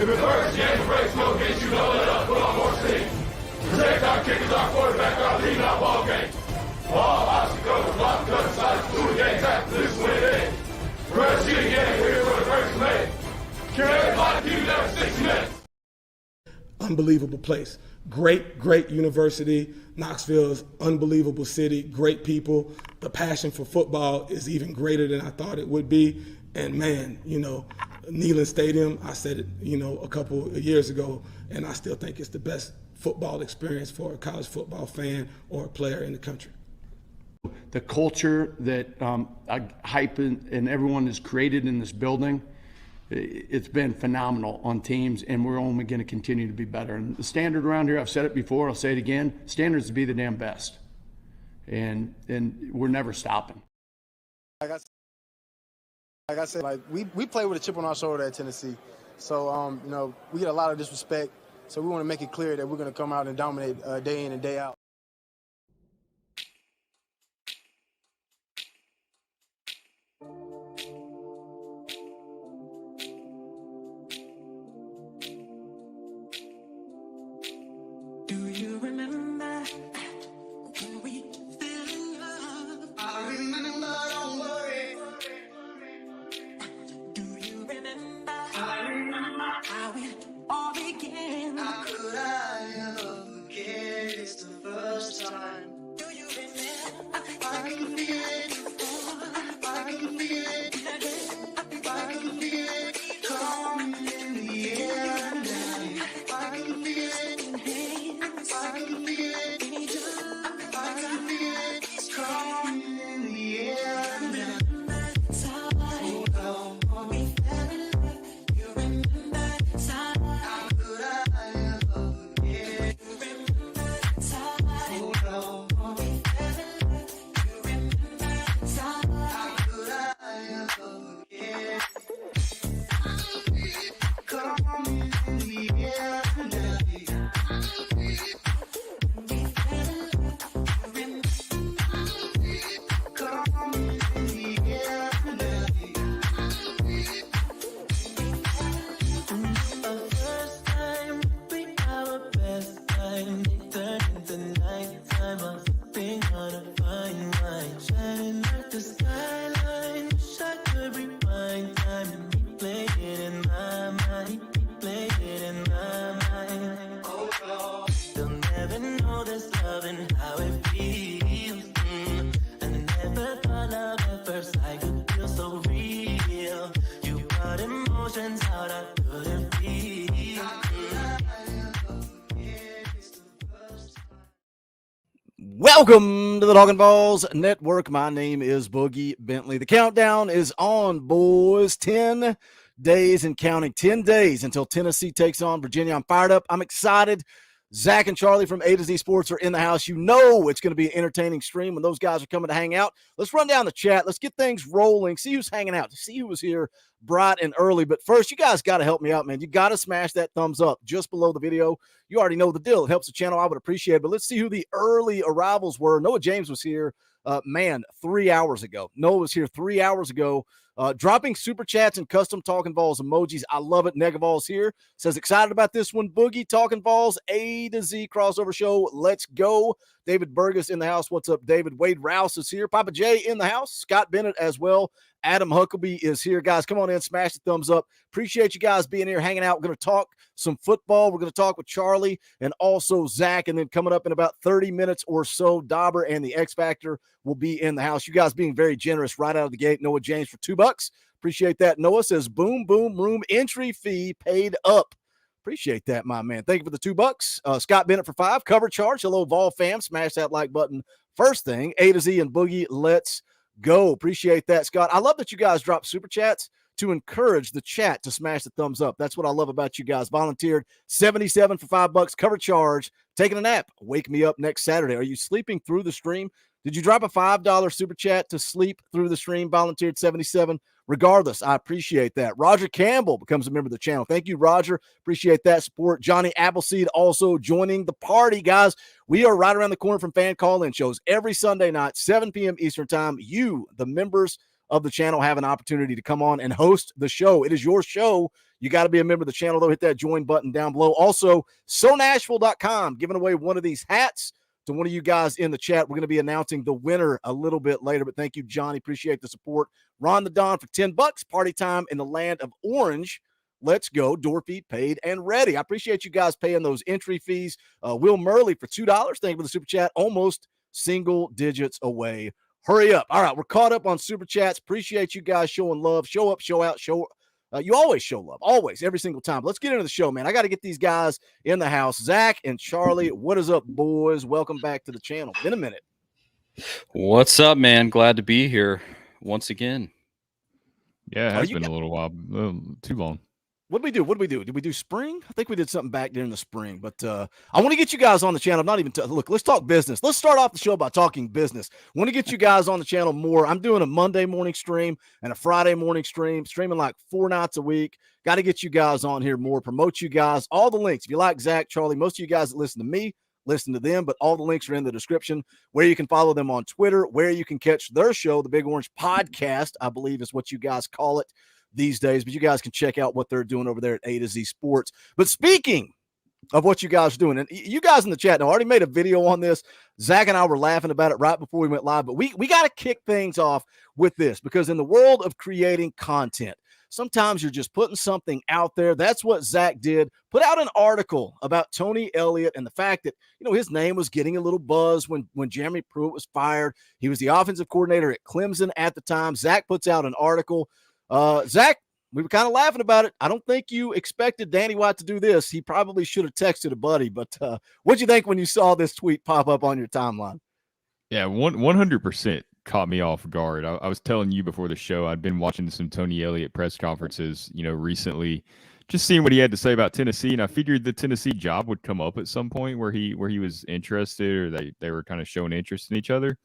If it hurts, you ain't afraid, smoke against you, don't let us put on more steam. Protect our kickers, our quarterback, our lead, our ball game. All obstacles, block, cut, sides, do the game, tap, this win it in. First shooting game, we're here for the first man. Carry hot, keep there for 6 minutes. Unbelievable place. Great university. Knoxville's unbelievable city, great people. The passion for football is even greater than I thought it would be. And man, Neyland Stadium, I said it, a couple of years ago, and I still think it's the best football experience for a college football fan or a player in the country. The culture that Hype and everyone has created in this building, it's been phenomenal on teams, and we're only going to continue to be better. And the standard around here, I've said it before, I'll say it again, standard is to be the damn best. And we're never stopping. Like I said, we play with a chip on our shoulder at Tennessee. So, we get a lot of disrespect. So we want to make it clear that we're going to come out and dominate day in and day out. Do you remember when we fell in love? I remember, don't worry. Do you remember? I remember how it all began. How could I ever forget? It's the first time. Do you remember? I can feel it. I can feel it. I can feel it coming in the air tonight. I can feel it. I can feel it, I can feel it, it's coming in the air now. Oh, we fell in love, you remember time. How could I ever forget? You remember time. Oh, we fell in love, you remember time. How could I ever forget? Coming in the air now. Welcome to the Talkin VAWLS Network. My name is Boogie Bentley. The countdown is on, boys. 10 days and counting. 10 days until Tennessee takes on Virginia. I'm fired up. I'm excited. Zach and Charlie from A to Z Sports are in the house. You know it's going to be an entertaining stream when those guys are coming to hang out. Let's run down the chat. Let's get things rolling. See who's hanging out. See who was here bright and early. But first, you guys got to help me out, man. You got to smash that thumbs up just below the video. You already know the deal. It helps the channel. I would appreciate it. But let's see who the early arrivals were. Noah James was here, 3 hours ago. Noah was here 3 hours ago. Dropping super chats and custom Talkin VAWLS emojis. I love it. Negavol's here. Says, excited about this one. Boogie, Talkin VAWLS, A to Z crossover show. Let's go. David Burgess in the house. What's up, David? Wade Rouse is here. Papa J in the house. Scott Bennett as well. Adam Huckabee is here. Guys, come on in. Smash the thumbs up. Appreciate you guys being here, hanging out. We're going to talk some football. We're going to talk with Charlie and also Zach. And then coming up in about 30 minutes or so, Dauber and the X Factor will be in the house. You guys being very generous right out of the gate. Noah James for $2. Appreciate that. Noah says, boom, boom, room entry fee paid up. Appreciate that, my man. Thank you for the $2. Scott Bennett for $5. Cover charge. Hello, Vol fam. Smash that like button. First thing, A to Z and Boogie, let's go. Appreciate that, Scott. I love that you guys drop super chats to encourage the chat to smash the thumbs up. That's what I love about you guys. Volunteered 77 for $5. Cover charge. Taking a nap. Wake me up next Saturday. Are you sleeping through the stream? Did you drop a $5 super chat to sleep through the stream? Volunteered 77. Regardless, I appreciate that. Roger Campbell becomes a member of the channel. Thank you, Roger. Appreciate that support. Johnny Appleseed also joining the party, guys. We are right around the corner from fan call-in shows every Sunday night, 7 p.m. Eastern time. You, the members of the channel have an opportunity to come on and host the show. It is your show. You got to be a member of the channel, though. Hit that join button down below. Also, SoNashville.com, giving away one of these hats to one of you guys in the chat. We're going to be announcing the winner a little bit later, but thank you, Johnny. Appreciate the support. Ron the Don for $10. Party time in the land of orange. Let's go. Dorpy paid and ready. I appreciate you guys paying those entry fees. Will Murley for $2. Thank you for the super chat. Almost single digits away. Hurry up. All right, we're caught up on super chats. Appreciate you guys showing love. Show up, show out, show. You always show love, always, every single time. Let's get into the show, man. I got to get these guys in the house. Zach and Charlie, what is up, boys? Welcome back to the channel. Been a minute. What's up, man? Glad to be here once again. Yeah, it has been a little while, too long. What did we do? Did we do spring? I think we did something back during the spring, but I want to get you guys on the channel. I'm not even look, let's talk business. Let's start off the show by talking business. Want to get you guys on the channel more. I'm doing a Monday morning stream and a Friday morning stream, streaming like 4 nights a week. Got to get you guys on here more, promote you guys. All the links. If you like Zach, Charlie, most of you guys that listen to me, listen to them, but all the links are in the description where you can follow them on Twitter, where you can catch their show, the Big Orange Podcast, I believe is what you guys call it these days, but you guys can check out what they're doing over there at A to Z Sports. But speaking of what you guys are doing, and you guys in the chat now already made a video on this. Zach and I were laughing about it right before we went live, but we got to kick things off with this, because in the world of creating content, sometimes you're just putting something out there. That's what Zach did. Put out an article about Tony Elliott and the fact that, his name was getting a little buzz when Jeremy Pruitt was fired. He was the offensive coordinator at Clemson at the time. Zach puts out an article. Zach, we were kind of laughing about it. I don't think you expected Danny White to do this. He probably should have texted a buddy, but what'd you think when you saw this tweet pop up on your timeline? Yeah, 100% caught me off guard. I was telling you before the show, I'd been watching some Tony Elliott press conferences, recently, just seeing what he had to say about Tennessee, and I figured the Tennessee job would come up at some point where he was interested, or they were kind of showing interest in each other.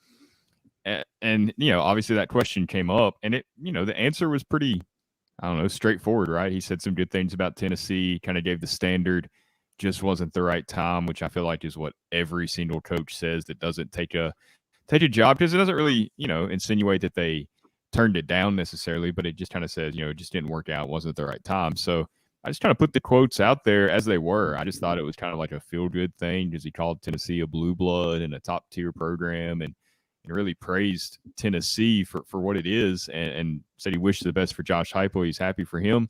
And obviously that question came up, and it, the answer was pretty, straightforward, right? He said some good things about Tennessee, kind of gave the standard, just wasn't the right time, which I feel like is what every single coach says that doesn't take a job, because it doesn't really, insinuate that they turned it down necessarily, but it just kind of says, it just didn't work out, wasn't the right time. So I just kind of put the quotes out there as they were. I just thought it was kind of like a feel-good thing, because he called Tennessee a blue blood and a top-tier program, and really praised Tennessee for what it is, and said he wished the best for Josh Heupel. He's happy for him.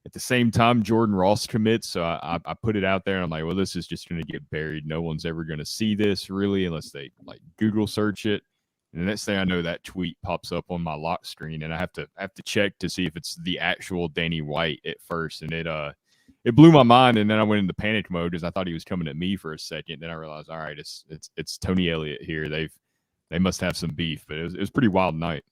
At the same time, Jordan Ross commits, so I put it out there, and I'm like, well, this is just going to get buried. No one's ever going to see this, really, unless they Google search it. And the next thing I know, that tweet pops up on my lock screen, and I have to check to see if it's the actual Danny White at first, and it blew my mind, and then I went into panic mode because I thought he was coming at me for a second. Then I realized, all right, it's Tony Elliott here. They must have some beef, but it was a pretty wild night.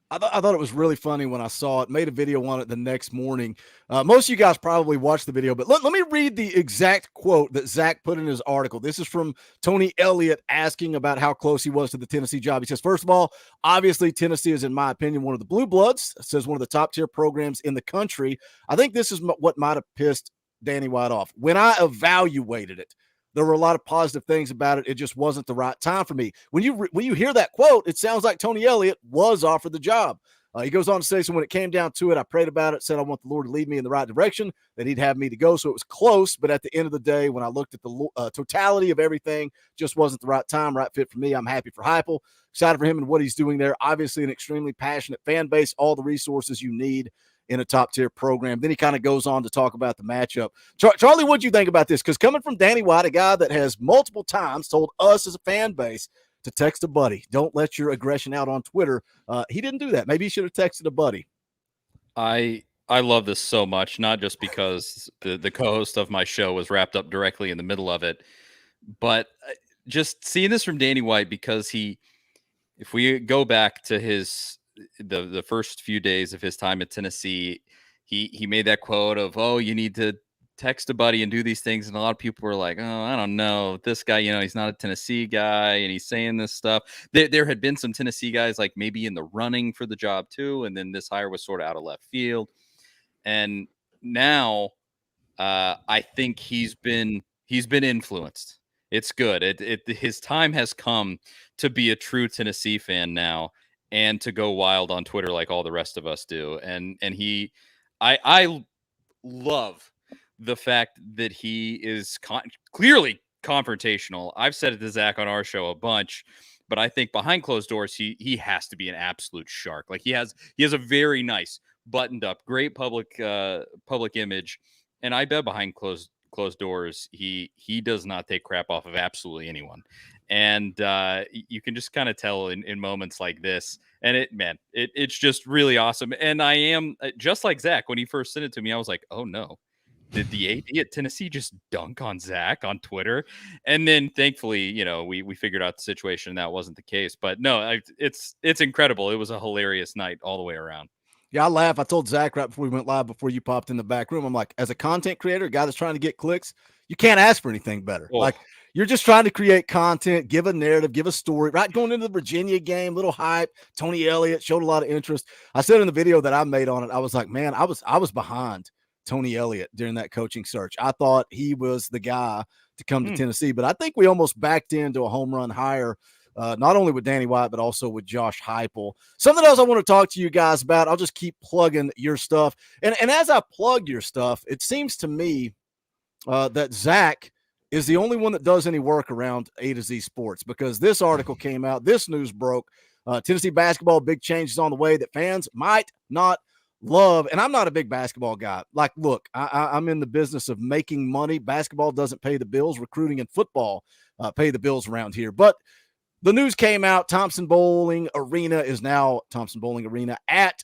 I thought it was really funny when I saw it. Made a video on it the next morning. Most of you guys probably watched the video, but let me read the exact quote that Zach put in his article. This is from Tony Elliott asking about how close he was to the Tennessee job. He says, first of all, obviously Tennessee is, in my opinion, one of the blue bloods. It says one of the top tier programs in the country. I think this is what might have pissed Danny White off. When I evaluated it, there were a lot of positive things about it. It just wasn't the right time for me. When you hear that quote, it sounds like Tony Elliott was offered the job. He goes on to say, so when it came down to it, I prayed about it, said I want the Lord to lead me in the right direction, that he'd have me to go. So it was close, but at the end of the day, when I looked at the totality of everything, just wasn't the right time, right fit for me. I'm happy for Heupel, excited for him and what he's doing there. Obviously an extremely passionate fan base, all the resources you need in a top-tier program. Then he kind of goes on to talk about the matchup. Charlie, what do you think about this? Because coming from Danny White, a guy that has multiple times told us as a fan base to text a buddy. Don't let your aggression out on Twitter. He didn't do that. Maybe he should have texted a buddy. I love this so much, not just because the co-host of my show was wrapped up directly in the middle of it, but just seeing this from Danny White, because if we go back to the first few days of his time at Tennessee, he made that quote of, oh, you need to text a buddy and do these things. And a lot of people were like, oh, I don't know, this guy, he's not a Tennessee guy, and he's saying this stuff. There had been some Tennessee guys like maybe in the running for the job too. And then this hire was sort of out of left field. And now I think he's been influenced. It's good. His time has come to be a true Tennessee fan now. and to go wild on Twitter like all the rest of us do. And I love the fact that he is clearly confrontational. I've said it to Zach on our show a bunch, but I think behind closed doors, he has to be an absolute shark. Like he has a very nice, buttoned up, great public image, and I bet behind closed doors, he does not take crap off of absolutely anyone. And you can just kind of tell in moments like this. And it's just really awesome. And I am just like Zach when he first sent it to me. I was like, oh no, did the AD at Tennessee just dunk on Zach on Twitter? And then thankfully, we figured out the situation and that wasn't the case. But no, it's incredible. It was a hilarious night all the way around. Yeah, I laugh. I told Zach right before we went live, before you popped in the back room, I'm like, as a content creator, a guy that's trying to get clicks, you can't ask for anything better. Oh. Like, you're just trying to create content, give a narrative, give a story, right? Going into the Virginia game, little hype. Tony Elliott showed a lot of interest. I said in the video that I made on it, I was like, man, I was behind Tony Elliott during that coaching search. I thought he was the guy to come to Tennessee, but I think we almost backed into a home run hire, not only with Danny White, but also with Josh Heupel. Something else I want to talk to you guys about. I'll just keep plugging your stuff. And as I plug your stuff, it seems to me that Zach is the only one that does any work around A to Z Sports, because this article came out, this news broke. Tennessee basketball, big changes on the way that fans might not love. And I'm not a big basketball guy. Like, look, I'm in the business of making money. Basketball doesn't pay the bills. Recruiting and football pay the bills around here. But the news came out, Thompson Bowling Arena is now Thompson Bowling Arena at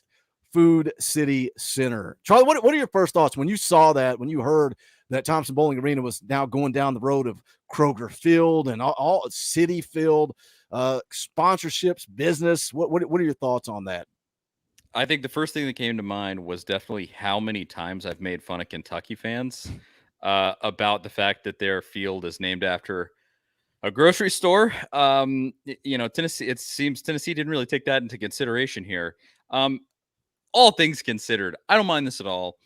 Food City Center. Charlie, what are your first thoughts when you saw that, when you heard that Thompson Bowling Arena was now going down the road of Kroger Field and all City Field, sponsorships, business? What are your thoughts on that? I think the first thing that came to mind was definitely how many times I've made fun of Kentucky fans about the fact that their field is named after a grocery store. Tennessee, it seems Tennessee didn't really take that into consideration here. All things considered, I don't mind this at all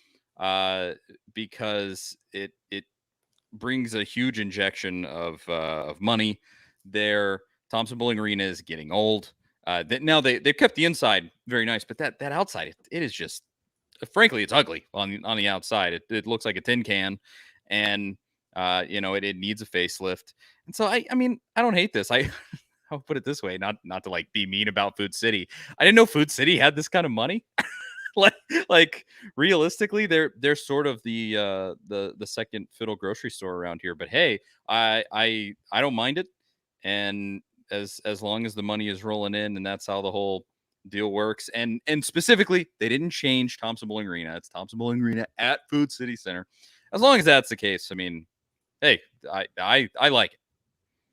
because it brings a huge injection of money there. Thompson Bowling Arena is getting old. Now they've kept the inside very nice, but that outside, it is just, frankly, it's ugly on the outside. It looks like a tin can, and it needs a facelift. And so I mean, I don't hate this. I'll put it this way, not to like be mean about Food City. I didn't know Food City had this kind of money. like realistically, they're sort of the second fiddle grocery store around here. But hey, I don't mind it, and as long as the money is rolling in, and that's how the whole deal works. And specifically, they didn't change Thompson Bowling Arena. It's Thompson Bowling Arena at Food City Center. As long as that's the case, I mean, hey, I like it.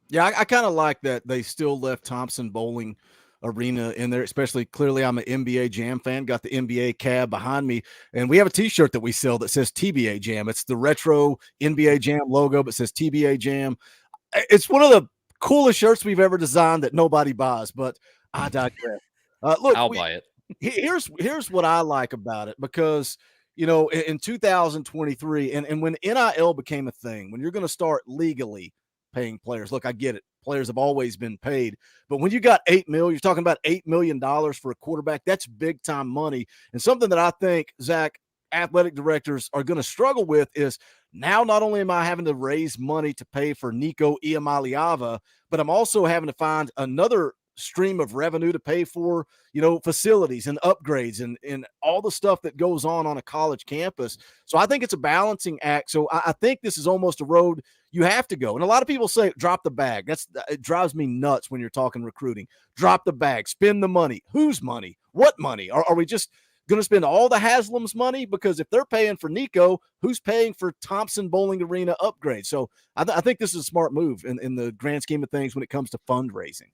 Yeah, I kind of like that they still left Thompson Bowling Arena in there, especially clearly I'm an NBA Jam fan, got the NBA cab behind me, and we have a t-shirt that we sell that says TBA Jam. It's the retro NBA Jam logo, but says TBA Jam. It's one of the coolest shirts we've ever designed that nobody buys, but I digress. Look, I'll buy it. Here's what I like about it, because in 2023 and when NIL became a thing, when you're going to start legally paying players, look, I get it. Players have always been paid, but when you got $8 million, you're talking about $8 million for a quarterback. That's big time money. And something that I think, Zach, athletic directors are going to struggle with is now not only am I having to raise money to pay for Nico Iamaleava, but I'm also having to find another stream of revenue to pay for, facilities and upgrades and all the stuff that goes on a college campus. So I think it's a balancing act. So I think this is almost a road you have to go. And a lot of people say, drop the bag. It drives me nuts when you're talking recruiting. Drop the bag, spend the money. Whose money? What money? Are we just going to spend all the Haslam's money? Because if they're paying for Nico, who's paying for Thompson Bowling Arena upgrades? So I think this is a smart move in the grand scheme of things when it comes to fundraising.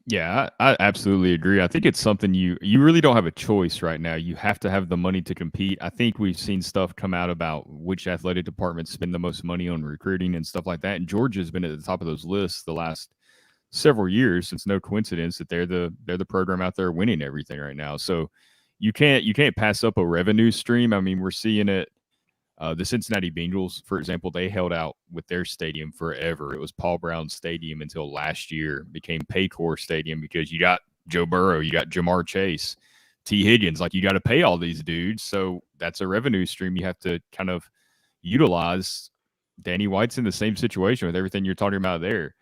Yeah, I absolutely agree. I think it's something you really don't have a choice right now. You have to have the money to compete. I think we've seen stuff come out about which athletic departments spend the most money on recruiting and stuff like that. And Georgia's been at the top of those lists the last several years. It's no coincidence that they're the program out there winning everything right now. So you can't pass up a revenue stream. I mean, we're seeing it. The Cincinnati Bengals, for example, they held out with their stadium forever. It was Paul Brown Stadium until last year became Paycor Stadium because you got Joe Burrow, you got Jamar Chase, T. Higgins. Like, you got to pay all these dudes. So that's a revenue stream you have to kind of utilize. Danny White's in the same situation with everything you're talking about there.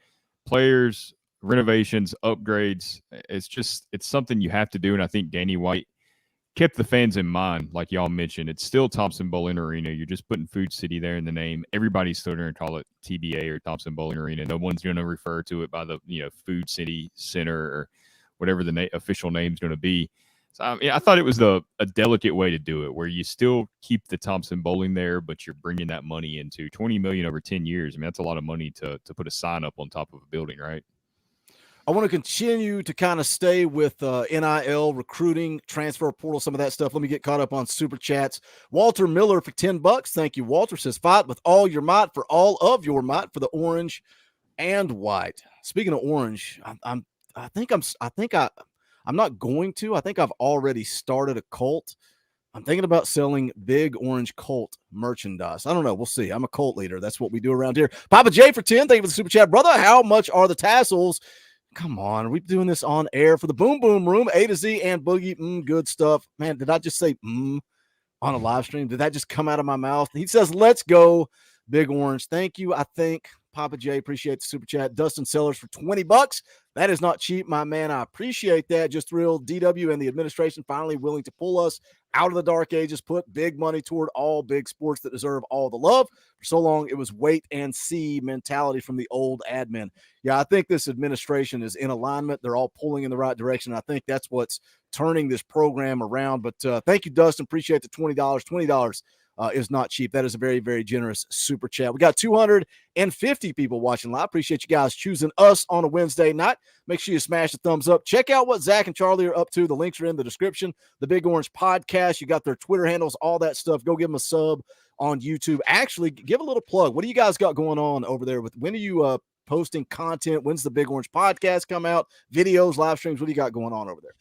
Players, renovations, upgrades. It's something you have to do. And I think Danny White kept the fans in mind, like y'all mentioned. It's still Thompson Bowling Arena. You're just putting Food City there in the name. Everybody's still going to call it TBA or Thompson Bowling Arena. No one's going to refer to it by the Food City Center or whatever the official name is going to be. So I thought it was a delicate way to do it, where you still keep the Thompson Bowling there, but you're bringing that money into $20 million over 10 years. I mean, that's a lot of money to put a sign up on top of a building, right? I want to continue to kind of stay with NIL, recruiting, transfer portal, some of that stuff. Let me get caught up on super chats. Walter Miller for $10. Thank you, Walter. Says, fight with all your might for all of your might for the orange and white. Speaking of orange, I'm not going to. I think I've already started a cult. I'm thinking about selling big orange cult merchandise. I don't know. We'll see. I'm a cult leader. That's what we do around here. Papa J for 10. Thank you for the super chat, brother. How much are the tassels? Come on, are we doing this on air for the Boom Boom Room? A to Z and Boogie, good stuff. Man, did I just say on a live stream? Did that just come out of my mouth? He says, let's go, Big Orange. Thank you, I think. Papa J, appreciate the super chat. Dustin Sellers for $20. That is not cheap, my man. I appreciate that. Just thrilled DW and the administration finally willing to pull us out of the dark ages, put big money toward all big sports that deserve all the love. For so long, it was wait and see mentality from the old admin. Yeah, I think this administration is in alignment. They're all pulling in the right direction. I think that's what's turning this program around. But thank you, Dustin. Appreciate the $20. $20 is not cheap. That is a very, very generous super chat. We got 250 people watching live. Appreciate you guys choosing us on a Wednesday night. Make sure you smash the thumbs up. Check out what Zach and Charlie are up to. The links are in the description. The Big Orange Podcast. You got their Twitter handles, all that stuff. Go give them a sub on YouTube. Actually, give a little plug. What do you guys got going on over there? When are you posting content? When's the Big Orange Podcast come out? Videos, live streams? What do you got going on over there?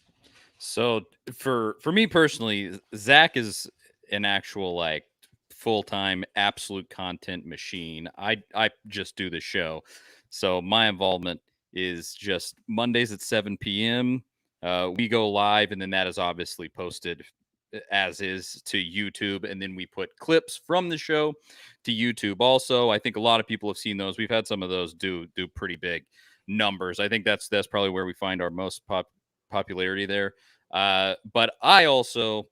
So for me personally, Zach is an actual full-time absolute content machine. I just do the show. So my involvement is just Mondays at 7 p.m. We go live, and then that is obviously posted as is to YouTube, and then we put clips from the show to YouTube. Also, I think a lot of people have seen those. We've had some of those do pretty big numbers. I think that's probably where we find our most popularity there. But I also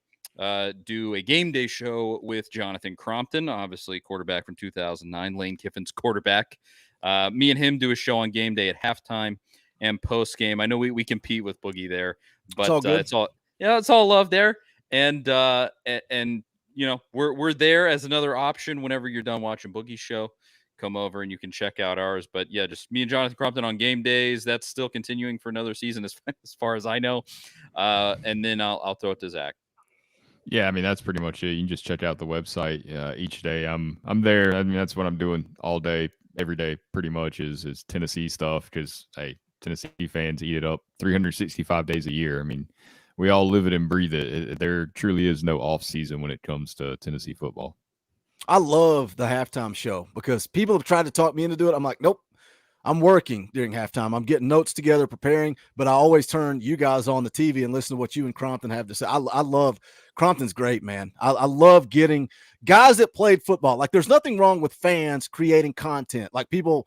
do a game day show with Jonathan Crompton, obviously quarterback from 2009, Lane Kiffin's quarterback. Me and him do a show on game day at halftime and post game. I know we compete with Boogie there, but it's all love there. And we're there as another option whenever you're done watching Boogie's show. Come over and you can check out ours. But yeah, just me and Jonathan Crompton on game days. That's still continuing for another season as far as I know. And then I'll throw it to Zach. Yeah, I mean, that's pretty much it. You can just check out the website each day. I'm there. I mean, that's what I'm doing all day, every day, pretty much is Tennessee stuff, because, hey, Tennessee fans eat it up 365 days a year. I mean, we all live it and breathe it. There truly is no off season when it comes to Tennessee football. I love the halftime show because people have tried to talk me into do it. I'm like, nope. I'm working during halftime. I'm getting notes together, preparing, but I always turn you guys on the TV and listen to what you and Crompton have to say. I love Crompton's great, man. I love getting guys that played football. Like, there's nothing wrong with fans creating content. Like, people,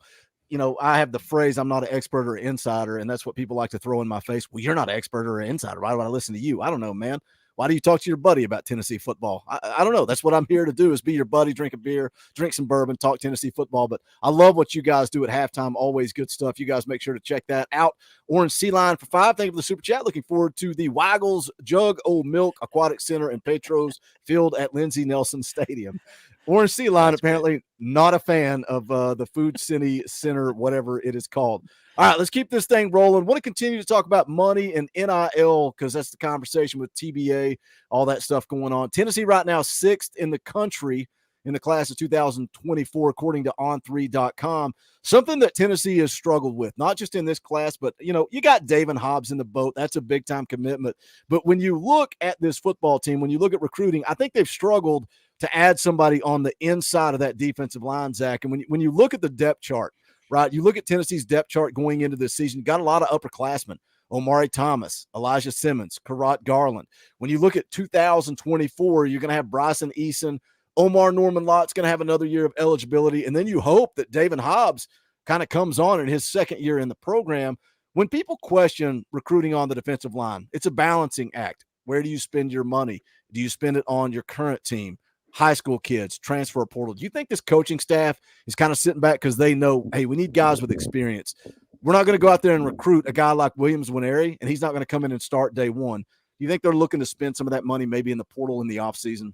I have the phrase, I'm not an expert or an insider, and that's what people like to throw in my face. Well, you're not an expert or an insider. Why do I listen to you? I don't know, man. Why do you talk to your buddy about Tennessee football? I don't know. That's what I'm here to do, is be your buddy, drink a beer, drink some bourbon, talk Tennessee football. But I love what you guys do at halftime. Always good stuff. You guys make sure to check that out. Orange Sea Line for $5. Thank you for the super chat. Looking forward to the Waggles Jug O' Milk Aquatic Center and Petros Field at Lindsey Nelson Stadium. Orange Sea Line, apparently not a fan of the Food City Center, whatever it is called. All right, let's keep this thing rolling. Want to continue to talk about money and NIL, because that's the conversation with TBA, all that stuff going on. Tennessee right now 6th in the country in the class of 2024, according to on3.com. Something that Tennessee has struggled with, not just in this class, but, you got David Hobbs in the boat. That's a big-time commitment. But when you look at this football team, when you look at recruiting, I think they've struggled to add somebody on the inside of that defensive line, Zach. And when you look at the depth chart, right, you look at Tennessee's depth chart going into this season, got a lot of upperclassmen. Omari Thomas, Elijah Simmons, Karat Garland. When you look at 2024, you're going to have Bryson Eason, Omar Norman Lott's going to have another year of eligibility. And then you hope that David Hobbs kind of comes on in his second year in the program. When people question recruiting on the defensive line, it's a balancing act. Where do you spend your money? Do you spend it on your current team, high school kids, transfer portal? Do you think this coaching staff is kind of sitting back because they know, hey, we need guys with experience? We're not going to go out there and recruit a guy like Williams Winery, and he's not going to come in and start day one. Do you think they're looking to spend some of that money maybe in the portal in the offseason?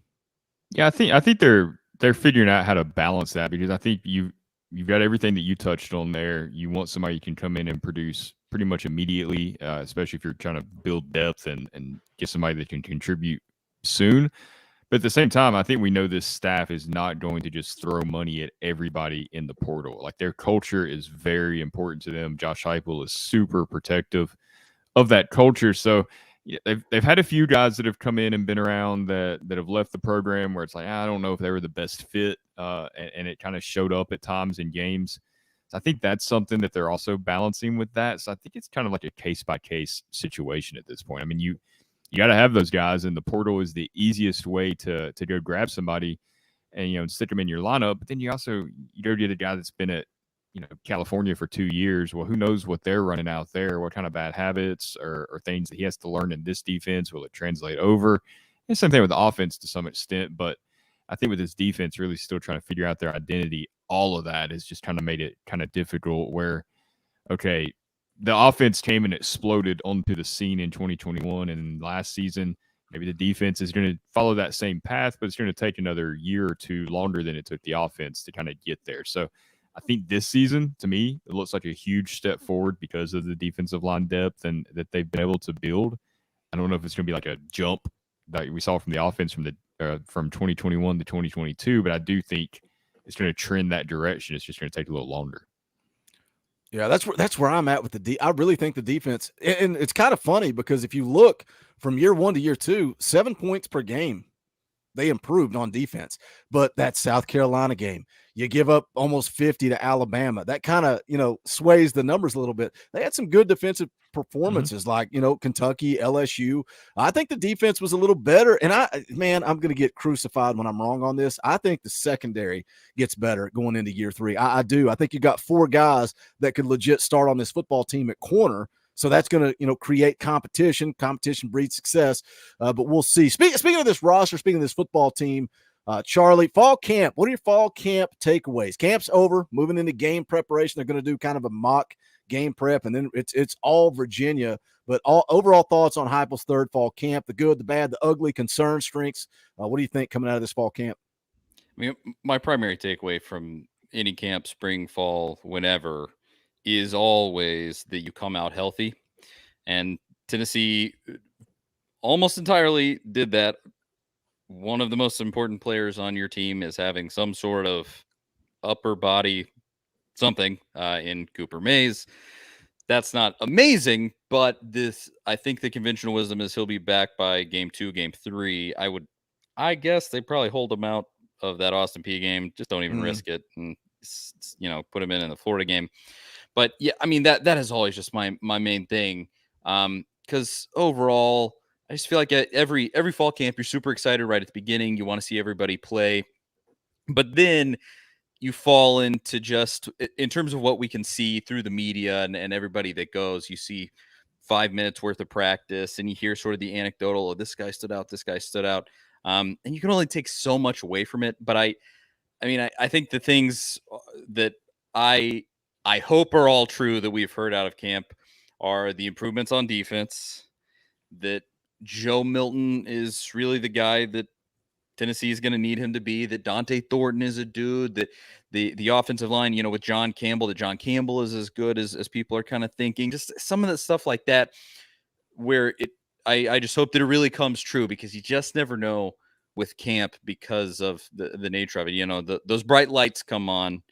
Yeah, I think they're figuring out how to balance that, because I think you've got everything that you touched on there. You want somebody who can come in and produce pretty much immediately, especially if you're trying to build depth and get somebody that can contribute soon. But at the same time, I think we know this staff is not going to just throw money at everybody in the portal. Like, their culture is very important to them. Josh Heupel is super protective of that culture. So yeah, they've had a few guys that have come in and been around that have left the program where it's like, I don't know if they were the best fit, and it kind of showed up at times in games. So I think that's something that they're also balancing with that. So I think it's kind of like a case-by-case situation at this point. I mean, you got to have those guys, and the portal is the easiest way to go grab somebody and stick them in your lineup. But then you go get a guy that's been at California for 2 years. Well, who knows what they're running out there, what kind of bad habits or things that he has to learn in this defense. Will it translate over? And same thing with the offense to some extent, but I think with this defense really still trying to figure out their identity, all of that has just kind of made it kind of difficult where, okay, the offense came and exploded onto the scene in 2021 and last season. Maybe the defense is going to follow that same path, but it's going to take another year or two longer than it took the offense to kind of get there. So I think this season, to me, it looks like a huge step forward because of the defensive line depth and that they've been able to build. I don't know if it's going to be like a jump that we saw from the offense from 2021 to 2022, but I do think it's going to trend that direction. It's just going to take a little longer. Yeah, that's where I'm at with I really think the defense, and it's kind of funny because if you look from year one to year two, 7 points per game, they improved on defense. But that South Carolina game, you give up almost 50 to Alabama. That kind of, sways the numbers a little bit. They had some good defensive performances like, Kentucky, LSU. I think the defense was a little better. And I'm going to get crucified when I'm wrong on this. I think the secondary gets better going into year three. I do. I think you got 4 guys that could legit start on this football team at corner. So that's going to, create competition. Competition breeds success. But we'll see. Speaking of this roster, speaking of this football team, Charlie, fall camp. What are your fall camp takeaways? Camp's over, moving into game preparation. They're going to do kind of a mock game prep, and then it's all Virginia. But overall thoughts on Heupel's third fall camp: the good, the bad, the ugly, concerns, strengths. What do you think coming out of this fall camp? I mean, my primary takeaway from any camp, spring, fall, whenever, is always that you come out healthy. And Tennessee almost entirely did that. One of the most important players on your team is having some sort of upper body something in Cooper Mays. That's not amazing, but I think the conventional wisdom is he'll be back by game 2, game 3. I guess they probably hold him out of that Austin Peay game. Just don't even risk it and put him in the Florida game. But yeah, I mean that is always just my main thing. Because overall, I just feel like at every fall camp, you're super excited right at the beginning. You want to see everybody play. But then you fall into just, in terms of what we can see through the media and everybody that goes, you see 5 minutes worth of practice and you hear sort of the anecdotal, oh, this guy stood out, this guy stood out. And you can only take so much away from it. But I think the things that I hope are all true that we've heard out of camp are the improvements on defense, that Joe Milton is really the guy that Tennessee is going to need him to be, that Dante Thornton is a dude, that the offensive line, with John Campbell, that John Campbell is as good as people are kind of thinking. Just some of the stuff like that where I just hope that it really comes true, because you just never know with camp because of the nature of it. Those bright lights come on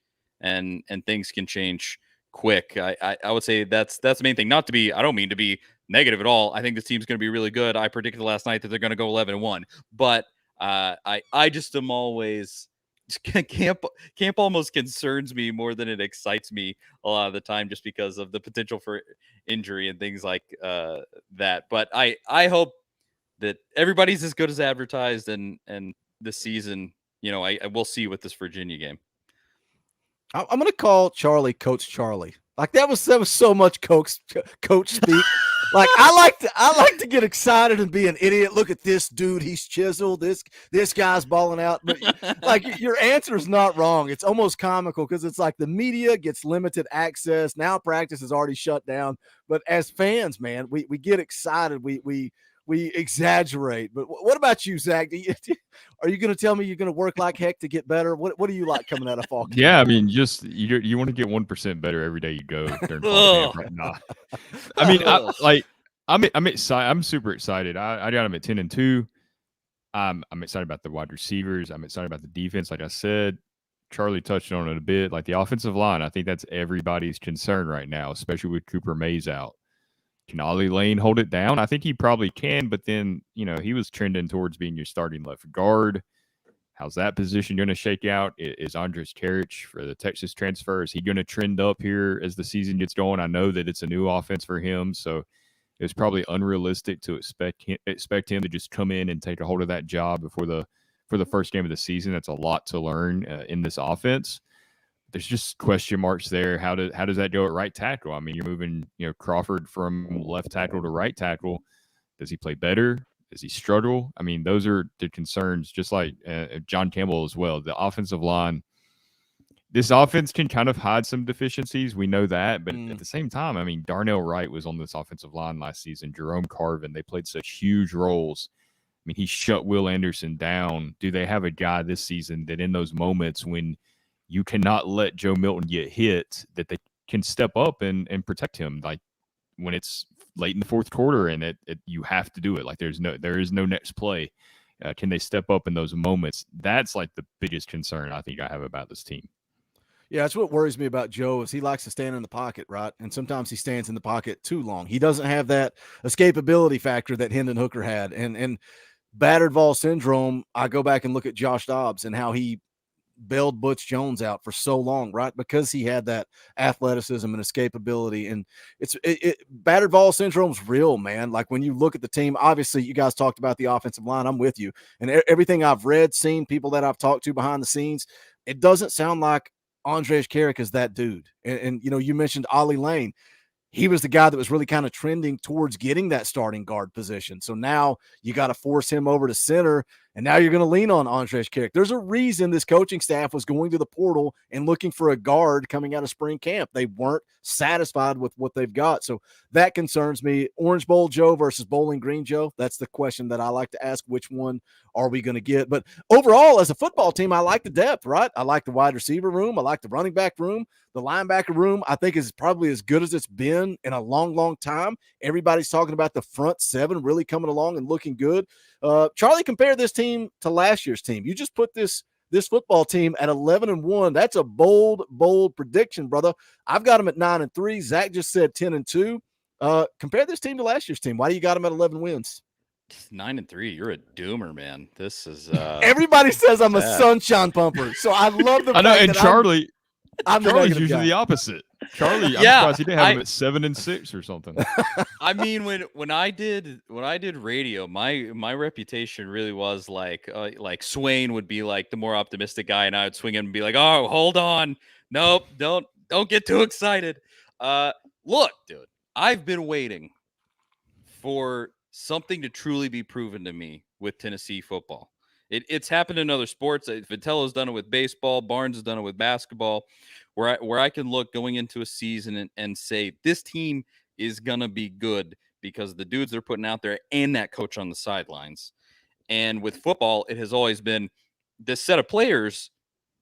and things can change quick. I would say that's the main thing. I don't mean to be negative at all. I think this team's going to be really good. I predicted last night that they're going to go 11-1, but I just am always camp almost concerns me more than it excites me a lot of the time, just because of the potential for injury and things like that. But I hope that everybody's as good as advertised, and this season, I will see with this Virginia game. I'm going to call Charlie Coach Charlie. Like that was so much coach speak. Like I like to get excited and be an idiot. Look at this dude, he's chiseled. This guy's balling out. But like your answer is not wrong. It's almost comical because it's like the media gets limited access. Now practice is already shut down. But as fans, man, we get excited. We exaggerate. But what about you, Zach? Are you going to tell me you're going to work like heck to get better? What do you like coming out of fall camp? Yeah, I mean, just you want to get 1% better every day you go during fall camp right now. I mean, I'm excited. I'm super excited. I got them at 10-2. I'm excited about the wide receivers. I'm excited about the defense. Like I said, Charlie touched on it a bit. Like the offensive line, I think that's everybody's concern right now, especially with Cooper Mays out. Can Ollie Lane hold it down? I think he probably can, but then, he was trending towards being your starting left guard. How's that position going to shake out? Is Andres Karich for the Texas transfer? Is he going to trend up here as the season gets going? I know that it's a new offense for him, so it's probably unrealistic to expect him to just come in and take a hold of that job for the first game of the season. That's a lot to learn in this offense. There's just question marks there. How does that go at right tackle? I mean, you're moving, Crawford from left tackle to right tackle. Does he play better? Does he struggle? I mean, those are the concerns, just like John Campbell as well. The offensive line, this offense can kind of hide some deficiencies. We know that. But at the same time, I mean, Darnell Wright was on this offensive line last season. Jerome Carvin, they played such huge roles. I mean, he shut Will Anderson down. Do they have a guy this season that in those moments when you cannot let Joe Milton get hit, that they can step up and protect him? Like when it's late in the fourth quarter and you have to do it. Like there is no next play. Can they step up in those moments? That's like the biggest concern I think I have about this team. Yeah, that's what worries me about Joe is he likes to stand in the pocket, right? And sometimes he stands in the pocket too long. He doesn't have that escapability factor that Hendon Hooker had. And battered Vol syndrome, I go back and look at Josh Dobbs and how he bailed Butch Jones out for so long, right? Because he had that athleticism and escapability. And battered Vol syndrome's real, man. Like when you look at the team, obviously you guys talked about the offensive line. I'm with you. And everything I've read, seen, people that I've talked to behind the scenes, it doesn't sound like Andres Karich is that dude. And you mentioned Ollie Lane. He was the guy that was really kind of trending towards getting that starting guard position. So now you got to force him over to center, and now you're going to lean on Andres Karich. There's a reason this coaching staff was going to the portal and looking for a guard coming out of spring camp. They weren't satisfied with what they've got. So that concerns me. Orange Bowl Joe versus Bowling Green Joe. That's the question that I like to ask. Which one are we going to get? But overall, as a football team, I like the depth, right? I like the wide receiver room. I like the running back room. The linebacker room, I think, is probably as good as it's been in a long, long time. Everybody's talking about the front seven really coming along and looking good. Charlie, compare this team to last year's team. You just put this football team at 11-1. That's a bold prediction, brother. I've got them at 9-3. Zach just said 10-2. Compare this team to last year's team. Why do you got them at 11 wins? 9-3. You're a doomer, man. This is everybody says I'm a sunshine pumper. So I love the I know, and Charlie's usually guy. the opposite. Charlie, I'm surprised he didn't have him at 7-6 or something. I mean, when I did radio, my reputation really was like Swain would be like the more optimistic guy, and I would swing in and be like, "Oh, hold on, nope, don't get too excited." Look, dude, I've been waiting for something to truly be proven to me with Tennessee football. It's happened in other sports. Vitello's done it with baseball. Barnes has done it with basketball, where I can look going into a season and say this team is gonna be good because of the dudes they're putting out there and that coach on the sidelines. And with football, it has always been this set of players.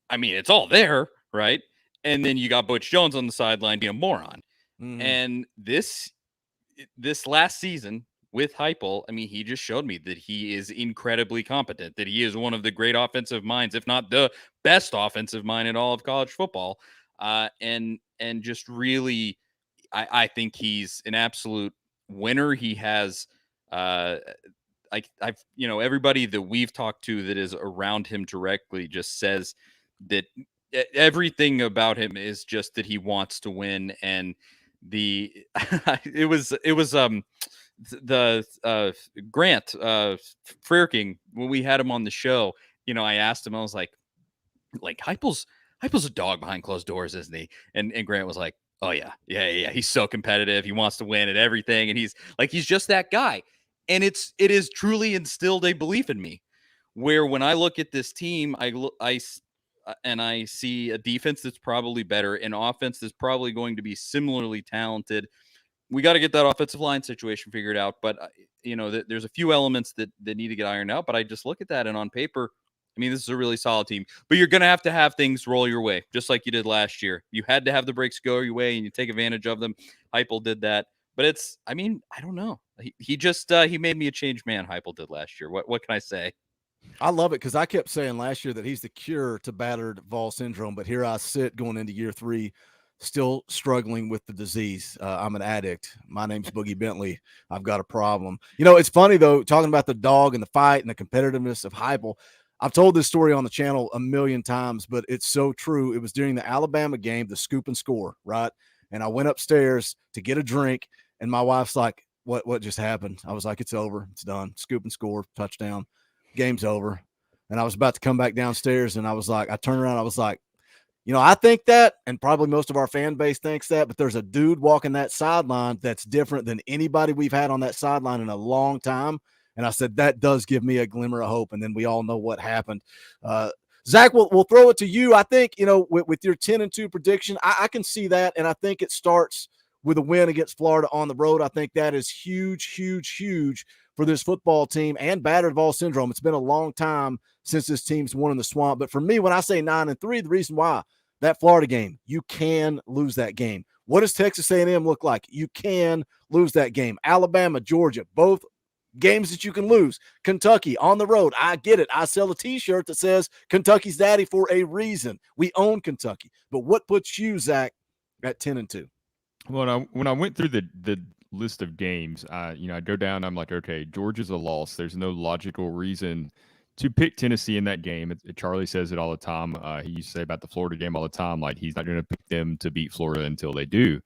I mean, it's all there, right? And then you got Butch Jones on the sideline being a moron. Mm-hmm. And this last season with Heupel, I mean, he just showed me that he is incredibly competent, that he is one of the great offensive minds, if not the best offensive mind in all of college football. And just really, I think he's an absolute winner. He has, everybody that we've talked to that is around him directly just says that everything about him is just that he wants to win. And it was the Grant Freerking, when we had him on the show, I asked him, I was like Heupel's a dog behind closed doors, isn't he? And Grant was like, oh yeah. He's so competitive. He wants to win at everything. And he's just that guy. And it is truly instilled a belief in me, where when I look at this team, I see a defense that's probably better, an offense that's probably going to be similarly talented. We got to get that offensive line situation figured out, but there's a few elements that need to get ironed out. But I just look at that, and on paper, I mean, this is a really solid team. But you're going to have things roll your way, just like you did last year. You had to have the breaks go your way, and you take advantage of them. Heupel did that. But I don't know. He just he made me a changed man. Heupel did last year. What can I say? I love it, because I kept saying last year that he's the cure to battered Vol syndrome, but here I sit going into year 3, still struggling with the disease. I'm an addict. My name's Boogie Bentley. I've got a problem. It's funny, though, talking about the dog and the fight and the competitiveness of Heupel. I've told this story on the channel a million times, but it's so true. It was during the Alabama game, the scoop and score, right? And I went upstairs to get a drink, and my wife's like, what just happened? I was like, it's over. It's done. Scoop and score, touchdown. Game's over. And I was about to come back downstairs, and I turned around. I was like, I think that, and probably most of our fan base thinks that, but there's a dude walking that sideline that's different than anybody we've had on that sideline in a long time. And I said, that does give me a glimmer of hope. And then we all know what happened. Zach, we'll throw it to you. I think, with your 10-2 prediction, I can see that. And I think it starts with a win against Florida on the road. I think that is huge, huge, huge for this football team and battered Vol syndrome. It's been a long time since this team's won in the swamp. But for me, when I say 9-3, the reason why, that Florida game, you can lose that game. What does Texas A&M look like? You can lose that game. Alabama, Georgia, both games that you can lose. Kentucky on the road. I get it. I sell a t-shirt that says Kentucky's daddy for a reason. We own Kentucky. But what puts you, Zach, at 10-2? Well, when I went through the list of games, I go down, I'm like, okay, Georgia's a loss. There's no logical reason to pick Tennessee in that game. Charlie says it all the time. He used to say about the Florida game all the time, like he's not going to pick them to beat Florida until they do.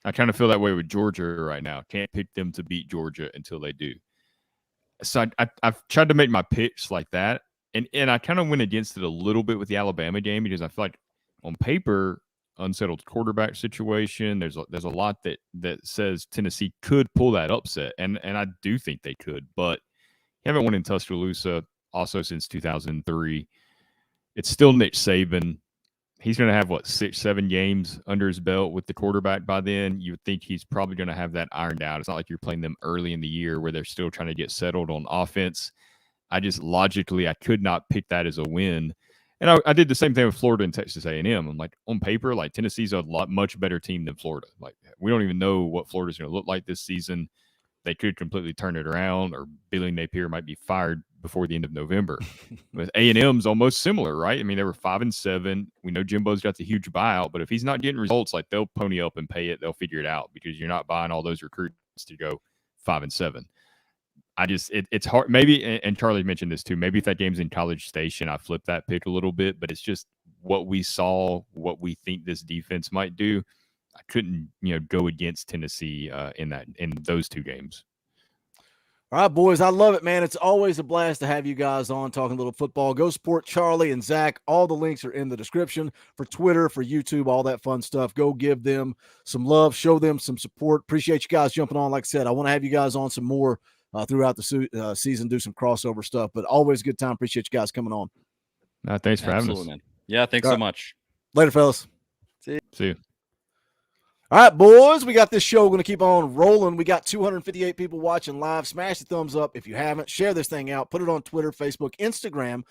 I kind of feel that way with Georgia right now. Can't pick them to beat Georgia until they do. So I've tried to make my picks like that. And I kind of went against it a little bit with the Alabama game, because I feel like on paper, unsettled quarterback situation, there's a lot that says Tennessee could pull that upset. And I do think they could, but haven't won in Tuscaloosa also since 2003. It's still Nick Saban. He's going to have, 6-7 games under his belt with the quarterback by then. You would think he's probably going to have that ironed out. It's not like you're playing them early in the year where they're still trying to get settled on offense. I could not pick that as a win. And I did the same thing with Florida and Texas A&M. I'm like, on paper, Tennessee's a much better team than Florida. We don't even know what Florida's going to look like this season. They could completely turn it around, or Billy Napier might be fired before the end of November. With A&M's almost similar, right? I mean, they were 5-7. We know Jimbo's got the huge buyout, but if he's not getting results, they'll pony up and pay it. They'll figure it out, because you're not buying all those recruits to go 5-7. It's hard. Maybe, and Charlie mentioned this too, maybe if that game's in College Station, I flip that pick a little bit, but it's just what we saw, what we think this defense might do. I couldn't, go against Tennessee in those two games. All right, boys, I love it, man. It's always a blast to have you guys on talking a little football. Go support Charlie and Zach. All the links are in the description for Twitter, for YouTube, all that fun stuff. Go give them some love, show them some support. Appreciate you guys jumping on. Like I said, I want to have you guys on some more throughout the season, do some crossover stuff, but always a good time. Appreciate you guys coming on. Thanks for having us. Man. Yeah, thanks so much. Later, fellas. See you. All right, boys, we got this show going to keep on rolling. We got 258 people watching live. Smash the thumbs up if you haven't. Share this thing out. Put it on Twitter, Facebook, Instagram.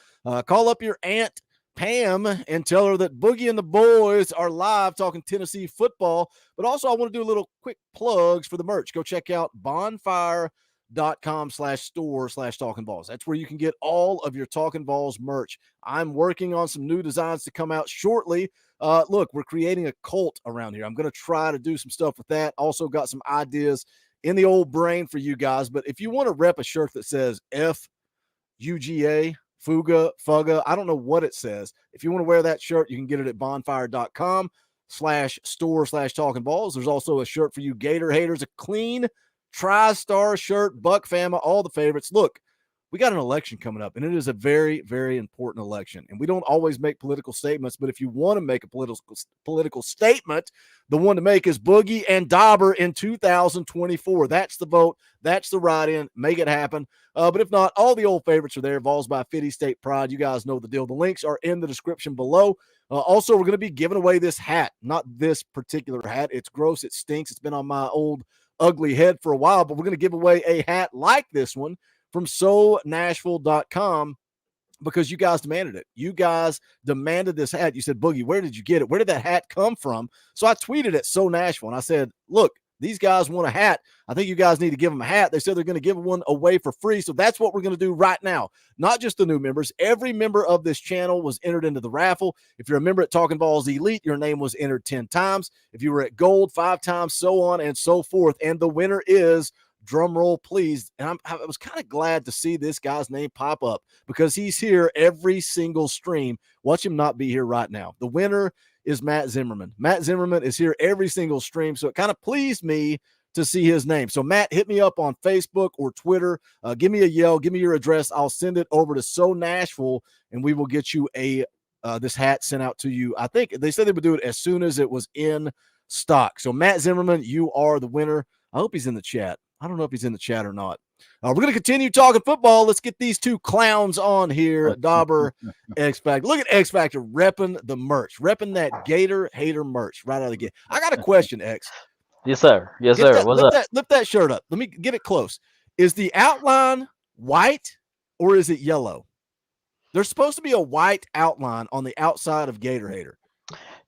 Call up your Aunt Pam and tell her that Boogie and the boys are live talking Tennessee football. But also, I want to do a little quick plugs for the merch. Go check out bonfire.com/store/Talkin VAWLS. That's where you can get all of your Talkin VAWLS merch. I'm working on some new designs to come out shortly. Look, we're creating a cult around here. I'm going to try to do some stuff with that. Also got some ideas in the old brain for you guys. But if you want to rep a shirt that says FUGA, Fuga. I don't know what it says. If you want to wear that shirt, you can get it at bonfire.com/store/talking balls. There's also a shirt for you Gator haters, a clean tri-star shirt, Buck Fama, all the favorites. Look, we got an election coming up, and it is a very, very important election. And we don't always make political statements, but if you want to make a political statement, the one to make is Boogie and Dauber in 2024. That's the vote. That's the write-in. Make it happen. But if not, all the old favorites are there. Vols by Fitty State Pride. You guys know the deal. The links are in the description below. Also, we're going to be giving away this hat. Not this particular hat. It's gross. It stinks. It's been on my old ugly head for a while, but we're going to give away a hat like this one from SoNashville.com because you guys demanded it. You guys demanded this hat. You said, Boogie, where did you get it? Where did that hat come from? So I tweeted at SoNashville, and I said, look, these guys want a hat. I think you guys need to give them a hat. They said they're going to give one away for free, so that's what we're going to do right now. Not just the new members. Every member of this channel was entered into the raffle. If you're a member at Talkin VAWLS Elite, your name was entered 10 times. If you were at Gold, 5 times, so on and so forth. And the winner is, drum roll please, and I was kind of glad to see this guy's name pop up because he's here every single stream. Watch him not be here right now. The winner is Matt Zimmerman. Matt Zimmerman is here every single stream, so it kind of pleased me to see his name. So Matt, hit me up on Facebook or Twitter. Give me a yell. Give me your address. I'll send it over to So Nashville, and we will get you a this hat sent out to you. I think they said they would do it as soon as it was in stock. So Matt Zimmerman, you are the winner. I hope he's in the chat. I don't know if he's in the chat or not. We're going to continue talking football. Let's get these two clowns on here. Dauber, X Factor. Look at X Factor repping the merch, repping that Gator hater merch right out of the gate. I got a question, X. Yes, sir. Yes, sir. What's up? Lift that shirt up. Let me get it close. Is the outline white or is it yellow? There's supposed to be a white outline on the outside of Gator hater.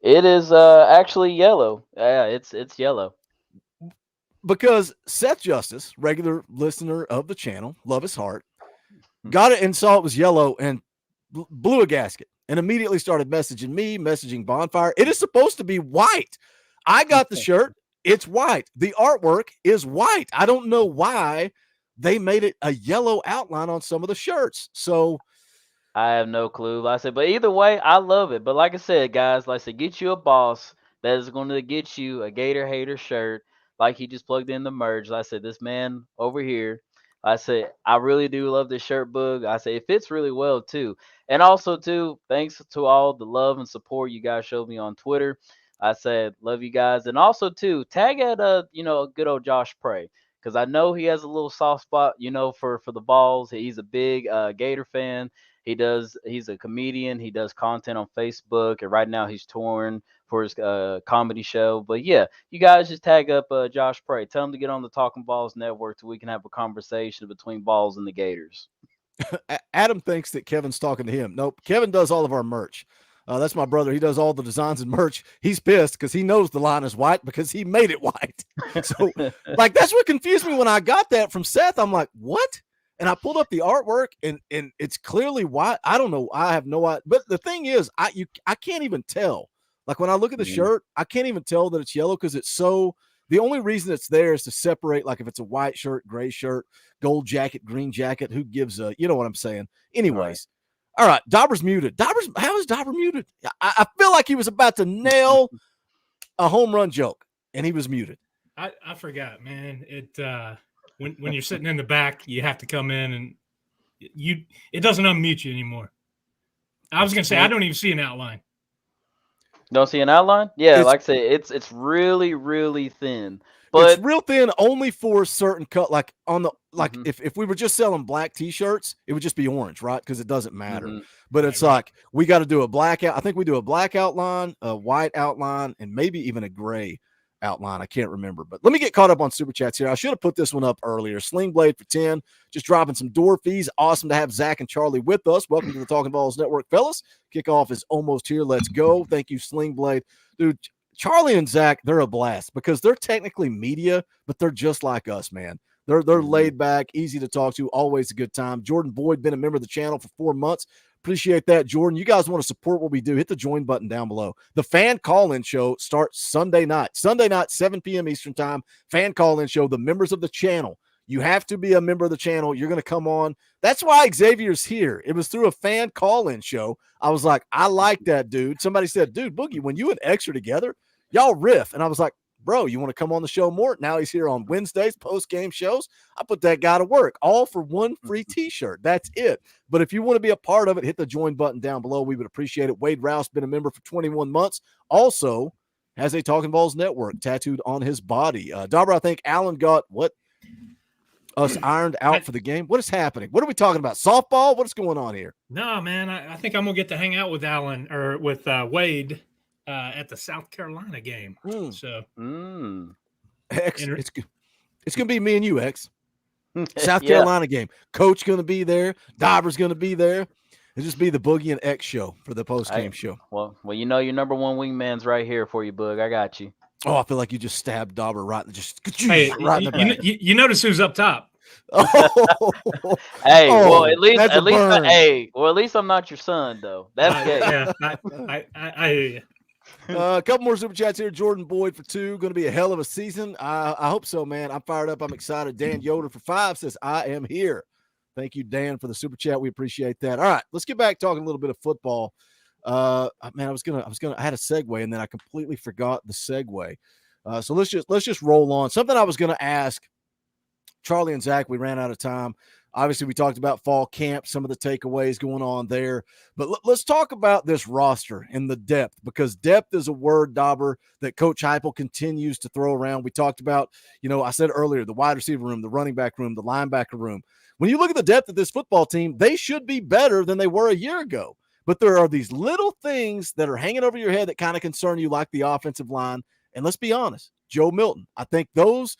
It is actually yellow. Yeah, it's yellow. Because Seth Justice, regular listener of the channel, love his heart, got it and saw it was yellow and blew a gasket and immediately started messaging me, messaging Bonfire. It is supposed to be white. I got the shirt. It's white. The artwork is white. I don't know why they made it a yellow outline on some of the shirts. So I have no clue. Like I said, but either way, I love it. But like I said, guys, like I said, get you a boss that is going to get you a Gator hater shirt. Like he just plugged in the merge. Like I said, this man over here, I said, I really do love this shirt, Boog. I say it fits really well too. And also too, thanks to all the love and support you guys showed me on Twitter. I said, love you guys. And also too, tag at good old Josh Prey. Because I know he has a little soft spot, for the Vols. He's a big Gator fan. He's a comedian. He does content on Facebook. And right now he's touring for his comedy show. But yeah, you guys just tag up Josh Prey. Tell him to get on the Talkin VAWLS network so we can have a conversation between Vols and the Gators. Adam thinks that Kevin's talking to him. Nope. Kevin does all of our merch. That's my brother. He does all the designs and merch. He's pissed because he knows the line is white because he made it white. So like, that's what confused me when I got that from Seth. I'm like, what? And I pulled up the artwork and it's clearly white. I don't know. I have no idea. But the thing is, I can't even tell. Like when I look at the shirt, I can't even tell that it's yellow because it's so. The only reason it's there is to separate, like if it's a white shirt, gray shirt, gold jacket, green jacket. Who gives a? You know what I'm saying? Anyways, all right. Dauber's muted. How is Dauber muted? I feel like he was about to nail a home run joke, and he was muted. I forgot, man. It when you're sitting in the back, you have to come in and it doesn't unmute you anymore. I was gonna say I don't even see an outline. Don't see an outline? Yeah, like I say, it's really, really thin. But it's real thin only for certain cut. Like on the if we were just selling black t-shirts, it would just be orange, right? Because it doesn't matter. But it's like we got to do a black out. I think we do a black outline, a white outline, and maybe even a gray outline. I can't remember. But let me get caught up on super chats here. I should have put this one up earlier. Sling Blade for 10, just dropping some door fees. Awesome to have Zach and Charlie with us. Welcome to the Talkin VAWLS Network, fellas. Kickoff is almost here. Let's go. Thank you, Sling Blade. Dude, Charlie and Zach, they're a blast because they're technically media, but they're just like us, man. They're laid back, easy to talk to, always a good time. Jordan Boyd, been a member of the channel for 4 months. Appreciate that, Jordan. You guys want to support what we do, hit the join button down below. The fan call-in show starts Sunday night, 7 p.m. Eastern time. Fan call-in show. The members of the channel You have to be a member of the channel. You're going to come on. That's why Xavier's here. It was through a fan call-in show. I was like, I like that dude. Somebody said, dude, Boogie, when you and X are together, y'all riff. And I was like, bro, you want to come on the show more? Now he's here on Wednesdays, post-game shows. I put that guy to work, all for one free T-shirt. That's it. But if you want to be a part of it, hit the join button down below. We would appreciate it. Wade Rouse, been a member for 21 months. Also has a Talkin VAWLS network tattooed on his body. Dauber, I think Allen got us ironed out for the game. What is happening? What are we talking about? Softball? What is going on here? No, man. I think I'm gonna get to hang out with Allen or with Wade at the South Carolina game. So X, it's gonna be me and you, X. South Carolina game. Coach gonna be there. Dauber's gonna be there. It'll just be the Boogie and X show for the post game show. Well, you know your number one wingman's right here for you, Boog. I got you. Oh, I feel like you just stabbed Dauber right in hey, right in the back. You notice who's up top. Hey, well at least I'm not your son though. That's good. Yeah, I hear you. A couple more super chats here. Jordan Boyd for 2. Going to be a hell of a season. I hope so, man. I'm fired up. I'm excited. Dan Yoder for 5 says, I am here. Thank you, Dan, for the super chat. We appreciate that. All right, let's get back talking a little bit of football. Man, I had a segue and then I completely forgot the segue. So let's just roll on. Something I was going to ask Charlie and Zach. We ran out of time. Obviously, we talked about fall camp, some of the takeaways going on there. But let's talk about this roster and the depth, because depth is a word, Dauber, that Coach Heupel continues to throw around. We talked about, I said earlier, the wide receiver room, the running back room, the linebacker room. When you look at the depth of this football team, they should be better than they were a year ago. But there are these little things that are hanging over your head that kind of concern you, like the offensive line. And let's be honest, Joe Milton, I think those,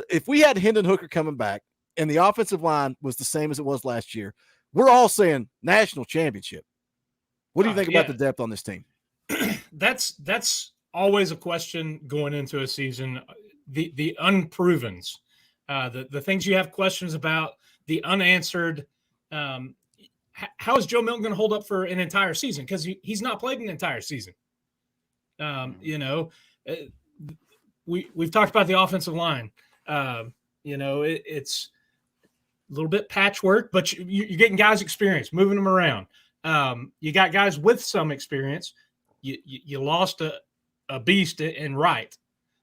if we had Hendon Hooker coming back, and the offensive line was the same as it was last year, we're all saying national championship. What do you think about the depth on this team? That's always a question going into a season. The unprovens, the things you have questions about, the unanswered. How is Joe Milton going to hold up for an entire season? Because he's not played an entire season. We've talked about the offensive line. It's a little bit patchwork, but you're getting guys experience, moving them around. You got guys with some experience. You lost a beast in Wright.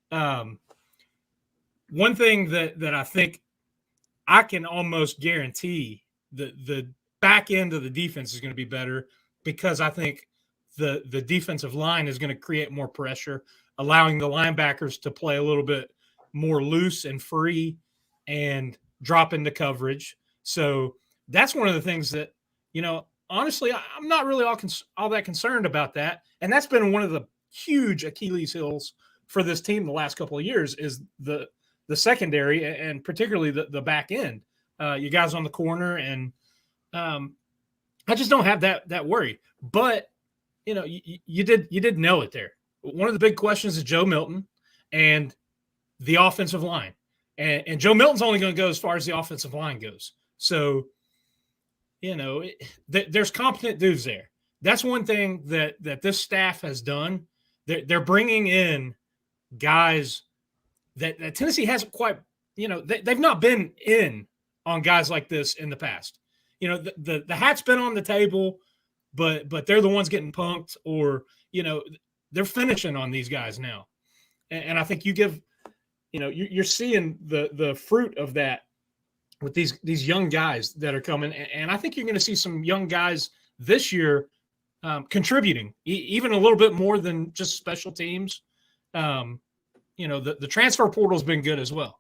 One thing that I think I can almost guarantee the back end of the defense is going to be better, because I think the defensive line is going to create more pressure, allowing the linebackers to play a little bit more loose and free and drop into coverage. So that's one of the things that, honestly, I'm not really all that concerned about that. And that's been one of the huge Achilles heels for this team the last couple of years, is the secondary, and particularly the back end. You guys on the corner, and I just don't have that worry. But, you did nail it there. One of the big questions is Joe Milton and the offensive line. And Joe Milton's only going to go as far as the offensive line goes. So, there's competent dudes there. That's one thing that this staff has done. They're bringing in guys that Tennessee hasn't quite, they've not been in on guys like this in the past. The hat's been on the table, but they're the ones getting punked, or, they're finishing on these guys now. And I think you give, you're seeing the fruit of that with these young guys that are coming. And I think you're going to see some young guys this year contributing even a little bit more than just special teams. The transfer portal has been good as well.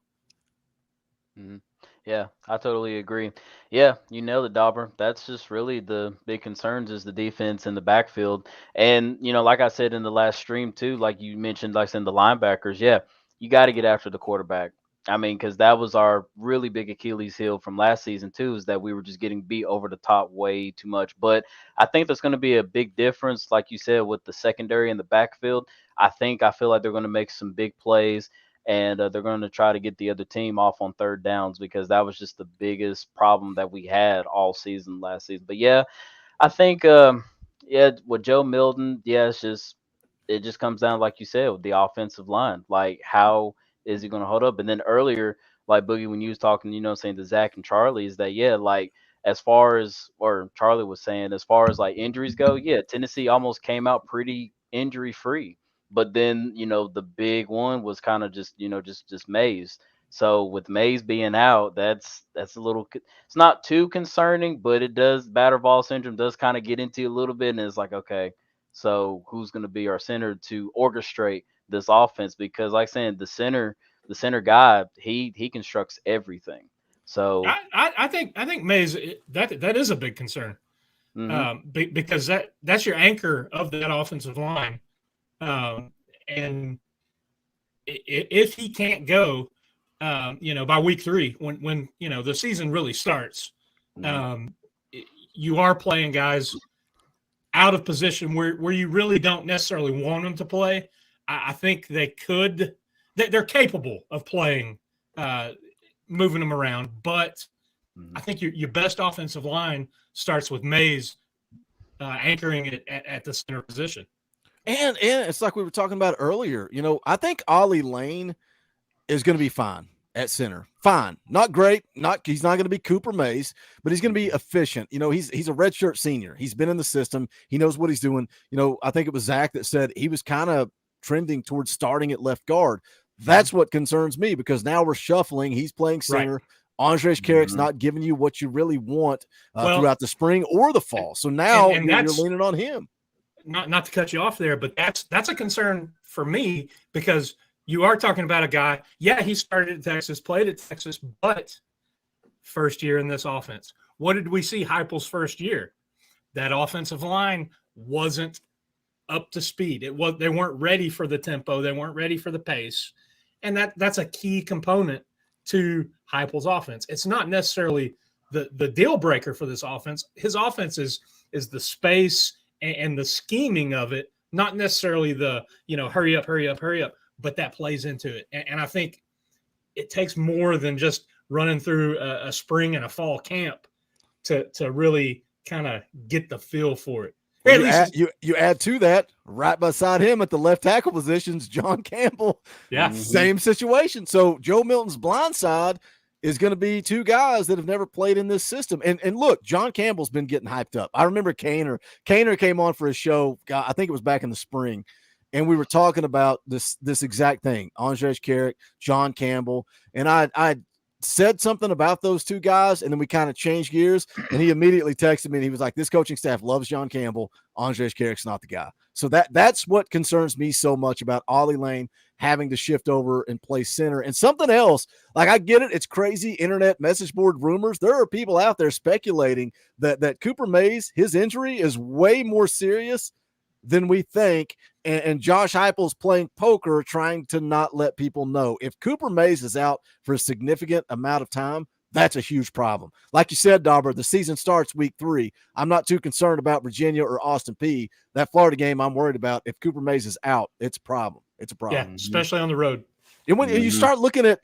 Mm-hmm. Yeah, I totally agree. Yeah, you nailed it, Dauber. That's just really the big concerns, is the defense and the backfield. And, like I said in the last stream too, like you mentioned, like in the linebackers, yeah, you got to get after the quarterback. I mean, because that was our really big Achilles heel from last season too, is that we were just getting beat over the top way too much. But I think there's going to be a big difference, like you said, with the secondary and the backfield. I feel like they're going to make some big plays, and they're going to try to get the other team off on third downs, because that was just the biggest problem that we had all season last season. But yeah, I think with Joe Milton, it just comes down, like you said, with the offensive line. Like, how is he going to hold up? And then earlier, like Boogie, when you was talking, saying to Zach and Charlie, is that, yeah, like as far as, or Charlie was saying, as far as like injuries go, yeah, Tennessee almost came out pretty injury free. But then, the big one was kind of just, just Mays. So with Mays being out, that's a little, it's not too concerning, but it does, batter ball syndrome does kind of get into a little bit. And it's like, okay, so who's going to be our center to orchestrate this offense? Because like saying the center guy, he constructs everything. So I think Mays, that is a big concern, because that's your anchor of that offensive line, and if he can't go, by week 3, when the season really starts, you are playing guys out of position where you really don't necessarily want them to play. I think they're capable of playing, moving them around, but I think your best offensive line starts with Mays anchoring it at the center position. And it's like we were talking about earlier. I think Ollie Lane is going to be fine at center. Fine. Not great. He's not going to be Cooper Mays, but he's going to be efficient. He's a redshirt senior. He's been in the system. He knows what he's doing. I think it was Zach that said he was kind of trending towards starting at left guard. That's what concerns me, because now we're shuffling. He's playing center. Right. Andres Carrick's not giving you what you really want throughout the spring or the fall. So now you're leaning on him. Not to cut you off there, but that's a concern for me, because you are talking about a guy. Yeah, he started at Texas, played at Texas, but first year in this offense. What did we see Heupel's first year? That offensive line wasn't up to speed. They weren't ready for the tempo. They weren't ready for the pace. And that's a key component to Heupel's offense. It's not necessarily the deal breaker for this offense. His offense is the space and the scheming of it, not necessarily the, hurry up, but that plays into it. And I think it takes more than just running through a spring and a fall camp to really kind of get the feel for it. You add to that, right beside him at the left tackle positions, John Campbell. Yeah. Same situation. So Joe Milton's blind side is going to be 2 guys that have never played in this system. And look, John Campbell's been getting hyped up. I remember Kaner came on for a show. I think it was back in the spring. And we were talking about this exact thing, Andres Carrick, John Campbell. And I said something about those 2 guys, and then we kind of changed gears, and he immediately texted me, and he was like, this coaching staff loves John Campbell. Andres Carrick's not the guy. So that's what concerns me so much about Ollie Lane having to shift over and play center. And something else, like, I get it, it's crazy internet message board rumors. There are people out there speculating that Cooper Mays, his injury is way more serious than we think, and Josh Heupel's playing poker trying to not let people know. If Cooper Mays is out for a significant amount of time, that's a huge problem. Like you said, Dauber, the season starts week 3. I'm not too concerned about Virginia or Austin Peay. That Florida game I'm worried about. If Cooper Mays is out, it's a problem. It's a problem. Yeah, especially on the road. And when you start looking at,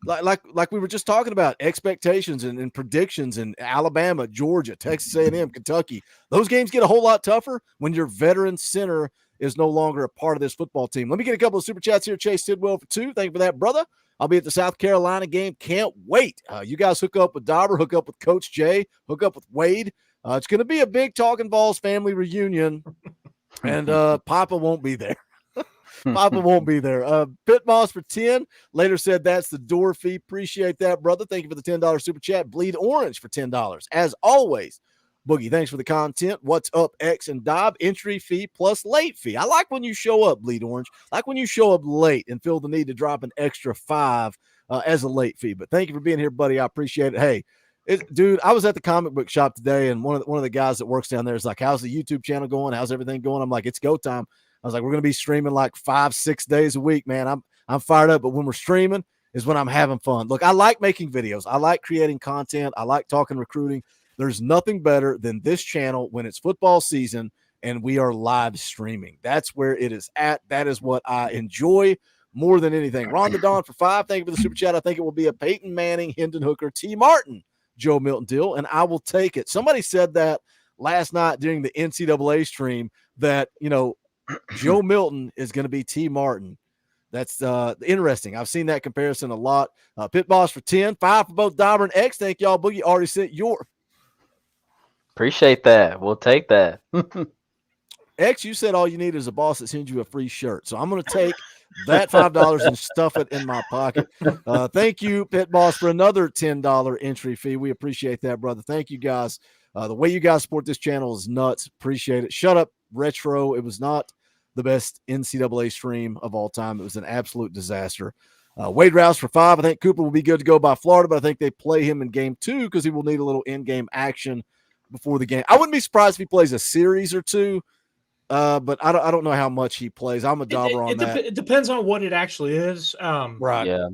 like we were just talking about, expectations and predictions in Alabama, Georgia, Texas A&M, Kentucky, those games get a whole lot tougher when your veteran center is no longer a part of this football team. Let me get a couple of super chats here. Chase Tidwell for 2. Thank you for that, brother. I'll be at the South Carolina game. Can't wait. You guys hook up with Dauber, hook up with Coach Jay, hook up with Wade. It's going to be a big Talkin VAWLS family reunion, and Papa won't be there. Papa won't be there. Pit Moss for 10. Later said that's the door fee. Appreciate that, brother. Thank you for the $10 super chat. Bleed Orange for $10. As always, Boogie, thanks for the content. What's up, X and Dob? Entry fee plus late fee. I like when you show up, Bleed Orange. I like when you show up late and feel the need to drop an extra $5 as a late fee. But thank you for being here, buddy. I appreciate it. Hey, dude, I was at the comic book shop today, and one of the guys that works down there is like, how's the YouTube channel going? How's everything going? I'm like, it's go time. I was like, we're going to be streaming like 5-6 days a week, man. I'm fired up. But when we're streaming is when I'm having fun. Look, I like making videos. I like creating content. I like talking recruiting. There's nothing better than this channel when it's football season and we are live streaming. That's where it is at. That is what I enjoy more than anything. Ron the Don for 5. Thank you for the super chat. I think it will be a Peyton Manning, Hendon Hooker, T. Martin, Joe Milton deal, and I will take it. Somebody said that last night during the NCAA stream that, Joe Milton is going to be T. Martin. That's interesting. I've seen that comparison a lot. Pit Boss for 10, 5 for both Dauber and X. Thank y'all. Boogie already sent your. Appreciate that. We'll take that. X, you said all you need is a boss that sends you a free shirt. So I'm going to take that $5 and stuff it in my pocket. Thank you, Pit Boss, for another $10 entry fee. We appreciate that, brother. Thank you, guys. The way you guys support this channel is nuts. Appreciate it. Shut up, Retro. It was not the best NCAA stream of all time. It was an absolute disaster. Wade Rouse for 5. I think Cooper will be good to go by Florida, but I think they play him in game 2 because he will need a little in-game action before the game. I wouldn't be surprised if he plays a series or two, but I don't know how much he plays. I'm a Dauber on that. It depends on what it actually is. Right. Yeah.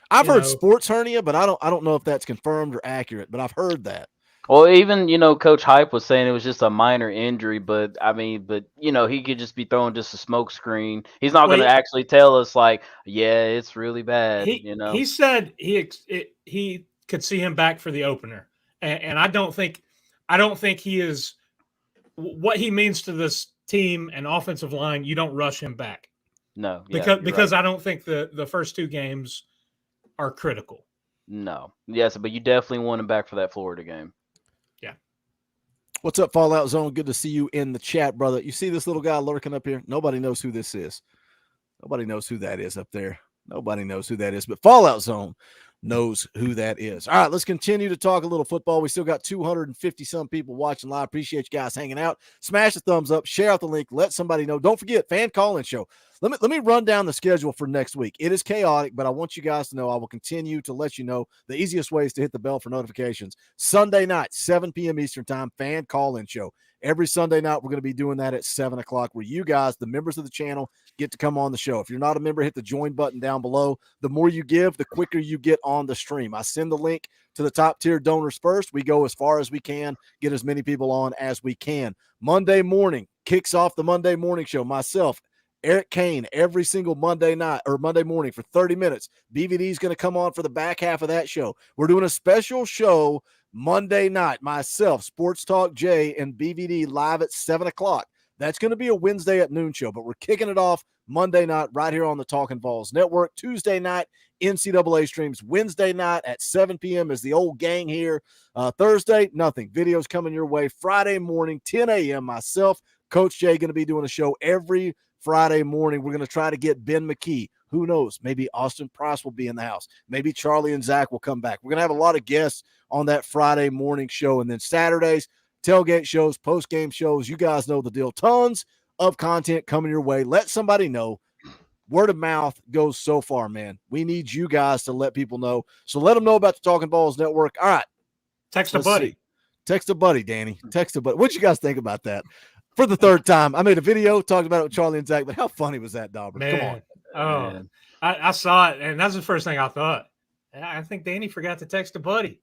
I've heard sports hernia, but I don't know if that's confirmed or accurate, but I've heard that. Well, even, Coach Hype was saying it was just a minor injury, but he could just be throwing just a smoke screen. He's not going to actually tell us like, yeah, it's really bad. He said he could see him back for the opener, and I don't think he is what he means to this team and offensive line. You don't rush him back. No, because right. I don't think the first 2 games are critical. No, yes, but you definitely want him back for that Florida game. What's up, Fallout Zone? Good to see you in the chat, brother. You see this little guy lurking up here? Nobody knows who this is. Nobody knows who that is up there. Nobody knows who that is, but Fallout Zone knows who that is. All right, let's continue to talk a little football. We still got 250-some people watching live. Appreciate you guys hanging out. Smash the thumbs up. Share out the link. Let somebody know. Don't forget, fan call-in show. Let me run down the schedule for next week. It is chaotic, but I want you guys to know I will continue to let you know the easiest way is to hit the bell for notifications. Sunday night, 7 p.m. Eastern time, fan call-in show. Every Sunday night, we're going to be doing that at 7 o'clock where you guys, the members of the channel, get to come on the show. If you're not a member, hit the join button down below. The more you give, the quicker you get on the stream. I send the link to the top tier donors first. We go as far as we can, get as many people on as we can. Monday morning kicks off the Monday morning show. Myself, Eric Kane, every single Monday night or Monday morning for 30 minutes. BVD is going to come on for the back half of that show. We're doing a special show Monday night. Myself, Sports Talk Jay, and BVD live at 7 o'clock. That's going to be a Wednesday at noon show, but we're kicking it off Monday night right here on the Talkin VAWLS Network. Tuesday night, NCAA streams. Wednesday night at 7 p.m. is the old gang here. Thursday, nothing. Videos coming your way. Friday morning, 10 a.m. Myself, Coach Jay, going to be doing a show every Friday morning. We're going to try to get Ben McKee. Who knows? Maybe Austin Price will be in the house. Maybe Charlie and Zach will come back. We're going to have a lot of guests on that Friday morning show. And then Saturdays, tailgate shows, post-game shows. You guys know the deal. Tons of content coming your way. Let somebody know. Word of mouth goes so far, man. We need you guys to let people know. So let them know about the Talkin VAWLS Network. All right. Text a buddy. See. Text a buddy, Danny. Text a buddy. What you guys think about that? For the 3rd time, I made a video, talked about it with Charlie and Zach, but how funny was that, Dauber? Man. Come on. Oh, Man. I saw it, and that's the first thing I thought. I think Danny forgot to text a buddy.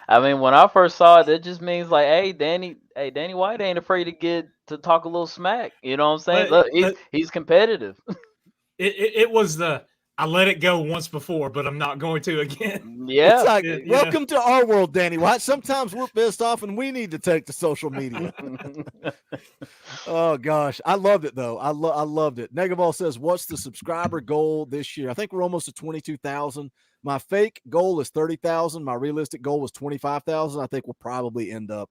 I mean, when I first saw it, it just means like, hey, Danny White ain't afraid to talk a little smack. You know what I'm saying? Look, he's competitive. It was I let it go once before, but I'm not going to again. Yeah. It's like, welcome to our world, Danny White. Sometimes we're pissed off and we need to take to social media. Oh, gosh. I loved it, though. I loved it. Negaball says, what's the subscriber goal this year? I think we're almost at 22,000. My fake goal is 30,000. My realistic goal was 25,000. I think we'll probably end up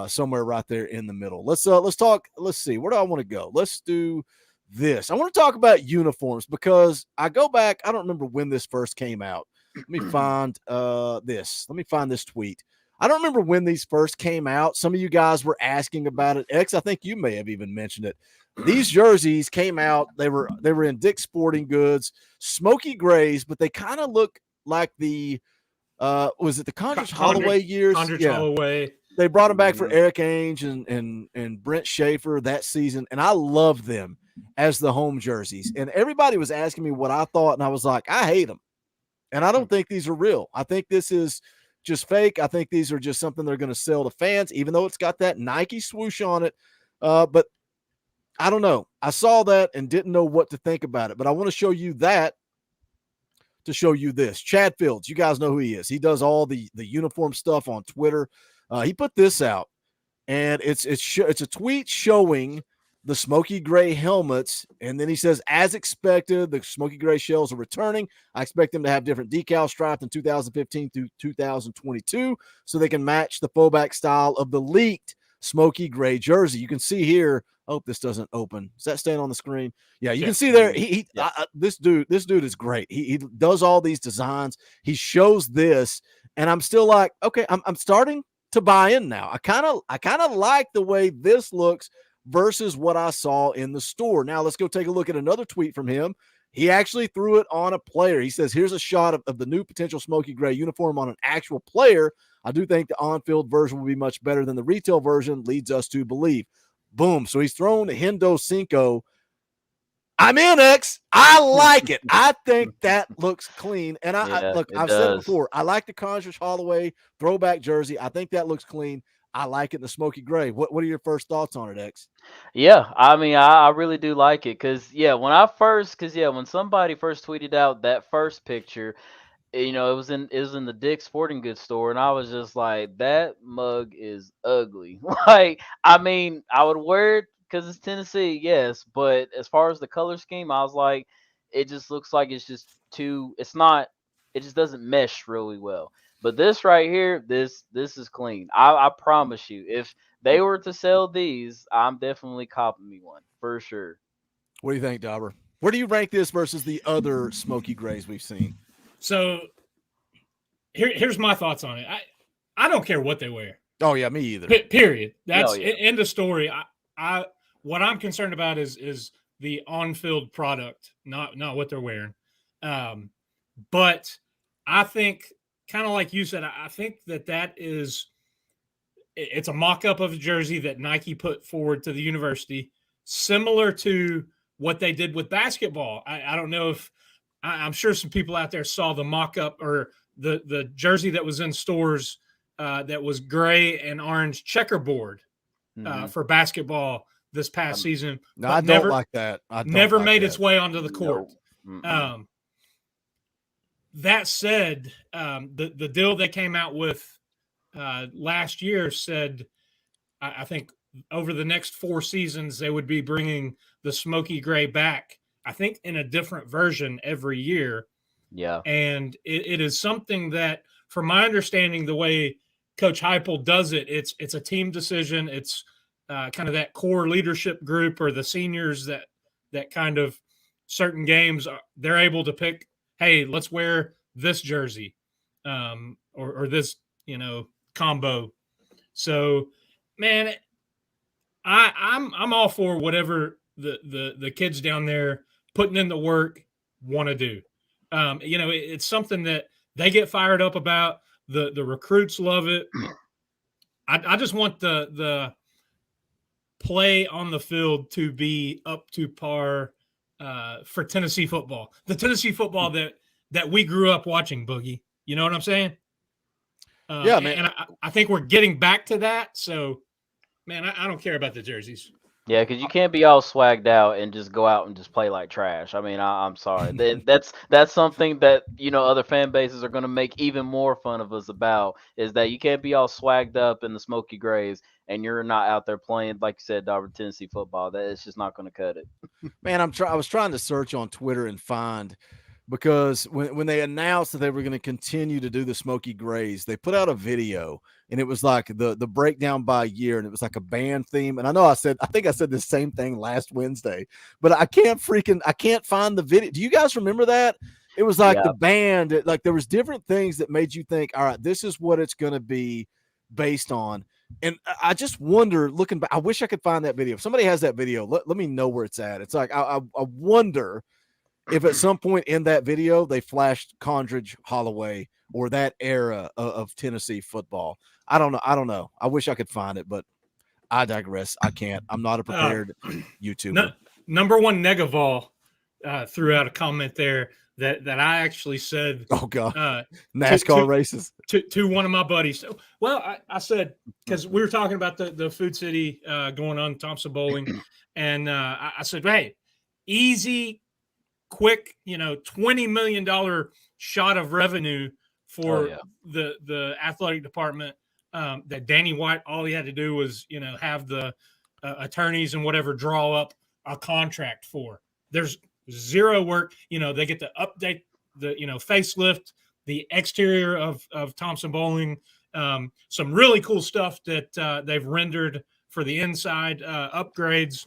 somewhere right there in the middle. Let's talk. Let's see. Where do I want to go? Let's do this. I want to talk about uniforms because I go back. I don't remember when this first came out. Let me find this. Let me find this tweet. I don't remember when these first came out. Some of you guys were asking about it. X, I think you may have even mentioned it. These jerseys came out. They were in Dick's Sporting Goods, Smoky Grays, but they kind of look like the was it the Condredge Holloway years? Condredge Holloway. They brought them back for Eric Ainge and Brent Schaefer that season, and I loved them as the home jerseys. And everybody was asking me what I thought, and I was like, I hate them. And I don't think these are real. I think this is just fake. I think these are just something they're going to sell to fans, even though it's got that Nike swoosh on it. But I don't know. I saw that and didn't know what to think about it. But I want to show you that to show you this. Chad Fields, you guys know who he is. He does all the uniform stuff on Twitter. He put this out, and it's a tweet showing the Smoky Gray helmets. And then he says, as expected, the Smoky Gray shells are returning. I expect them to have different decal stripes in 2015 through 2022 so they can match the fullback style of the leaked Smoky Gray jersey. You can see here. I hope this doesn't open. Is that staying on the screen? Yeah, you can see there. This dude is great. He does all these designs. He shows this, and I'm still like, okay, I'm starting to buy in now. I kind of like the way this looks versus what I saw in the store. Now let's go take a look at another tweet from him. He actually threw it on a player. He says, here's a shot of the new potential Smoky Gray uniform on an actual player. I do think the on-field version will be much better than the retail version, leads us to believe. Boom. So he's thrown Hendo Cinco. I'm in, X. I like it. I think that looks clean. And I've said it before. I like the Conjures Holloway throwback jersey. I think that looks clean. I like it in the Smoky Gray. What are your first thoughts on it, X? Yeah, I mean, I really do like it because, when somebody first tweeted out that first picture, it was in the Dick's Sporting Goods store, and I was just like, that mug is ugly. Like, I mean, I would wear it because it's Tennessee, yes, but as far as the color scheme, I was like, it just looks like it just doesn't mesh really well. But this right here, this is clean. I promise you, if they were to sell these, I'm definitely copping me one for sure. What do you think, Dauber? Where do you rank this versus the other Smoky Grays we've seen? So here's my thoughts on it. I don't care what they wear. Oh yeah, me either. Period. That's end of story. I what I'm concerned about is the on-field product, not what they're wearing. But I think, kind of like you said, I think it's a mock-up of a jersey that Nike put forward to the university, similar to what they did with basketball. I don't know if I'm sure some people out there saw the mock-up or the jersey that was in stores that was gray and orange checkerboard for basketball this past season. No, I don't like that. Never made its way onto the court. No. That said, the deal they came out with last year said, I think over the next 4 seasons, they would be bringing the Smoky Gray back, I think in a different version every year. Yeah. And it is something that, from my understanding, the way Coach Heupel does it, it's a team decision. It's kind of that core leadership group or the seniors that kind of certain games, they're able to pick, hey, let's wear this jersey or this, combo. So, man, I'm all for whatever the kids down there putting in the work want to do. It's something that they get fired up about. The recruits love it. I just want the play on the field to be up to par for Tennessee football. The Tennessee football that we grew up watching, Boogie. You know what I'm saying? Yeah, man. And I think we're getting back to that. So, man, I don't care about the jerseys. Yeah, because you can't be all swagged out and just go out and just play like trash. I mean, I'm sorry. That's something that, other fan bases are going to make even more fun of us about, is that you can't be all swagged up in the Smoky Grays and you're not out there playing, like you said, Tennessee football. That it's just not going to cut it. Man, I was trying to search on Twitter and find, because when they announced that they were going to continue to do the Smoky Grays, they put out a video, and it was like the breakdown by year, and it was like a band theme. And I think I said the same thing last Wednesday, but I can't find the video. Do you guys remember that? It was like the band, like there was different things that made you think, all right, this is what it's going to be based on. And I just wonder, looking back, I wish I could find that video. If somebody has that video, let me know where it's at. It's like, I wonder if at some point in that video they flashed Condridge Holloway or that era of Tennessee football. I don't know. I wish I could find it, but I digress. I can't. I'm not a prepared YouTuber. Number one Negaval threw out a comment there that I actually said. Oh God, NASCAR races to one of my buddies. So, well, I said, because we were talking about the Food City going on Thompson Bowling, and I said, hey, easy, quick, $20 million shot of revenue for the athletic department. That Danny White, all he had to do was, have the attorneys and whatever draw up a contract for. There's zero work. They get to update the facelift, the exterior of Thompson Bowling, some really cool stuff that they've rendered for the inside upgrades,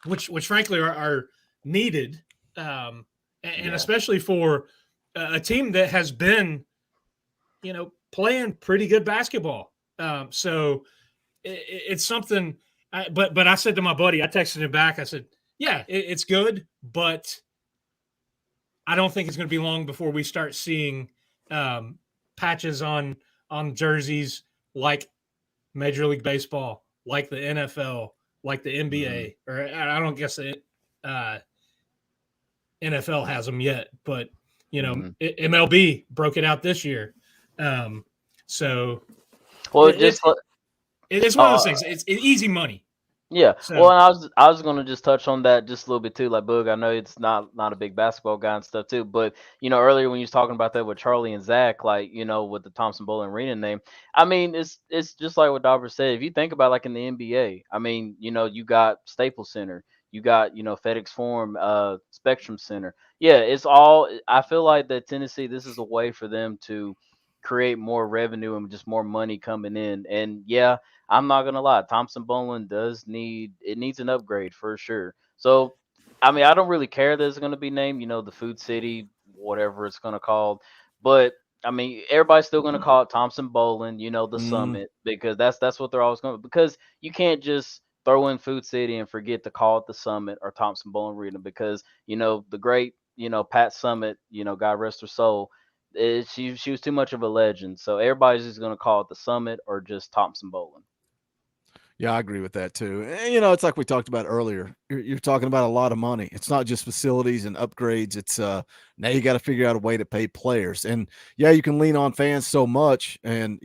which frankly are needed, and especially for a team that has been, playing pretty good basketball. So it's something. But I said to my buddy, I texted him back. I said, "Yeah, it's good, but I don't think it's going to be long before we start seeing patches on jerseys like Major League Baseball, like the NFL, like the NBA, or I don't guess the NFL has them yet, but MLB broke it out this year. So Well, it's one of those things. It's easy money. Yeah. So- Well, and I was gonna just touch on that just a little bit too. Like Boog, I know it's not a big basketball guy and stuff too, but earlier when you was talking about that with Charlie and Zach, like with the Thompson Bowling Arena name, I mean it's just like what Dauber said. If you think about like in the NBA, I mean you got Staples Center, you got FedEx Forum, Spectrum Center. Yeah, it's all. I feel like that Tennessee, this is a way for them to create more revenue and just more money coming in. And yeah, I'm not gonna lie, Thompson Bowling needs an upgrade for sure. So I mean, I don't really care that it's gonna be named, the Food City, whatever it's gonna call. But I mean, everybody's still gonna call it Thompson Bowling, the Summit, because that's what they're always going. Because you can't just throw in Food City and forget to call it the Summit or Thompson Bowling Arena, because the great Pat Summit, God rest her soul. She was too much of a legend, so everybody's just gonna call it the Summit or just Thompson Bowling. Yeah, I agree with that too. And, it's like we talked about earlier. You're talking about a lot of money. It's not just facilities and upgrades. It's now you got to figure out a way to pay players. And yeah, you can lean on fans so much. And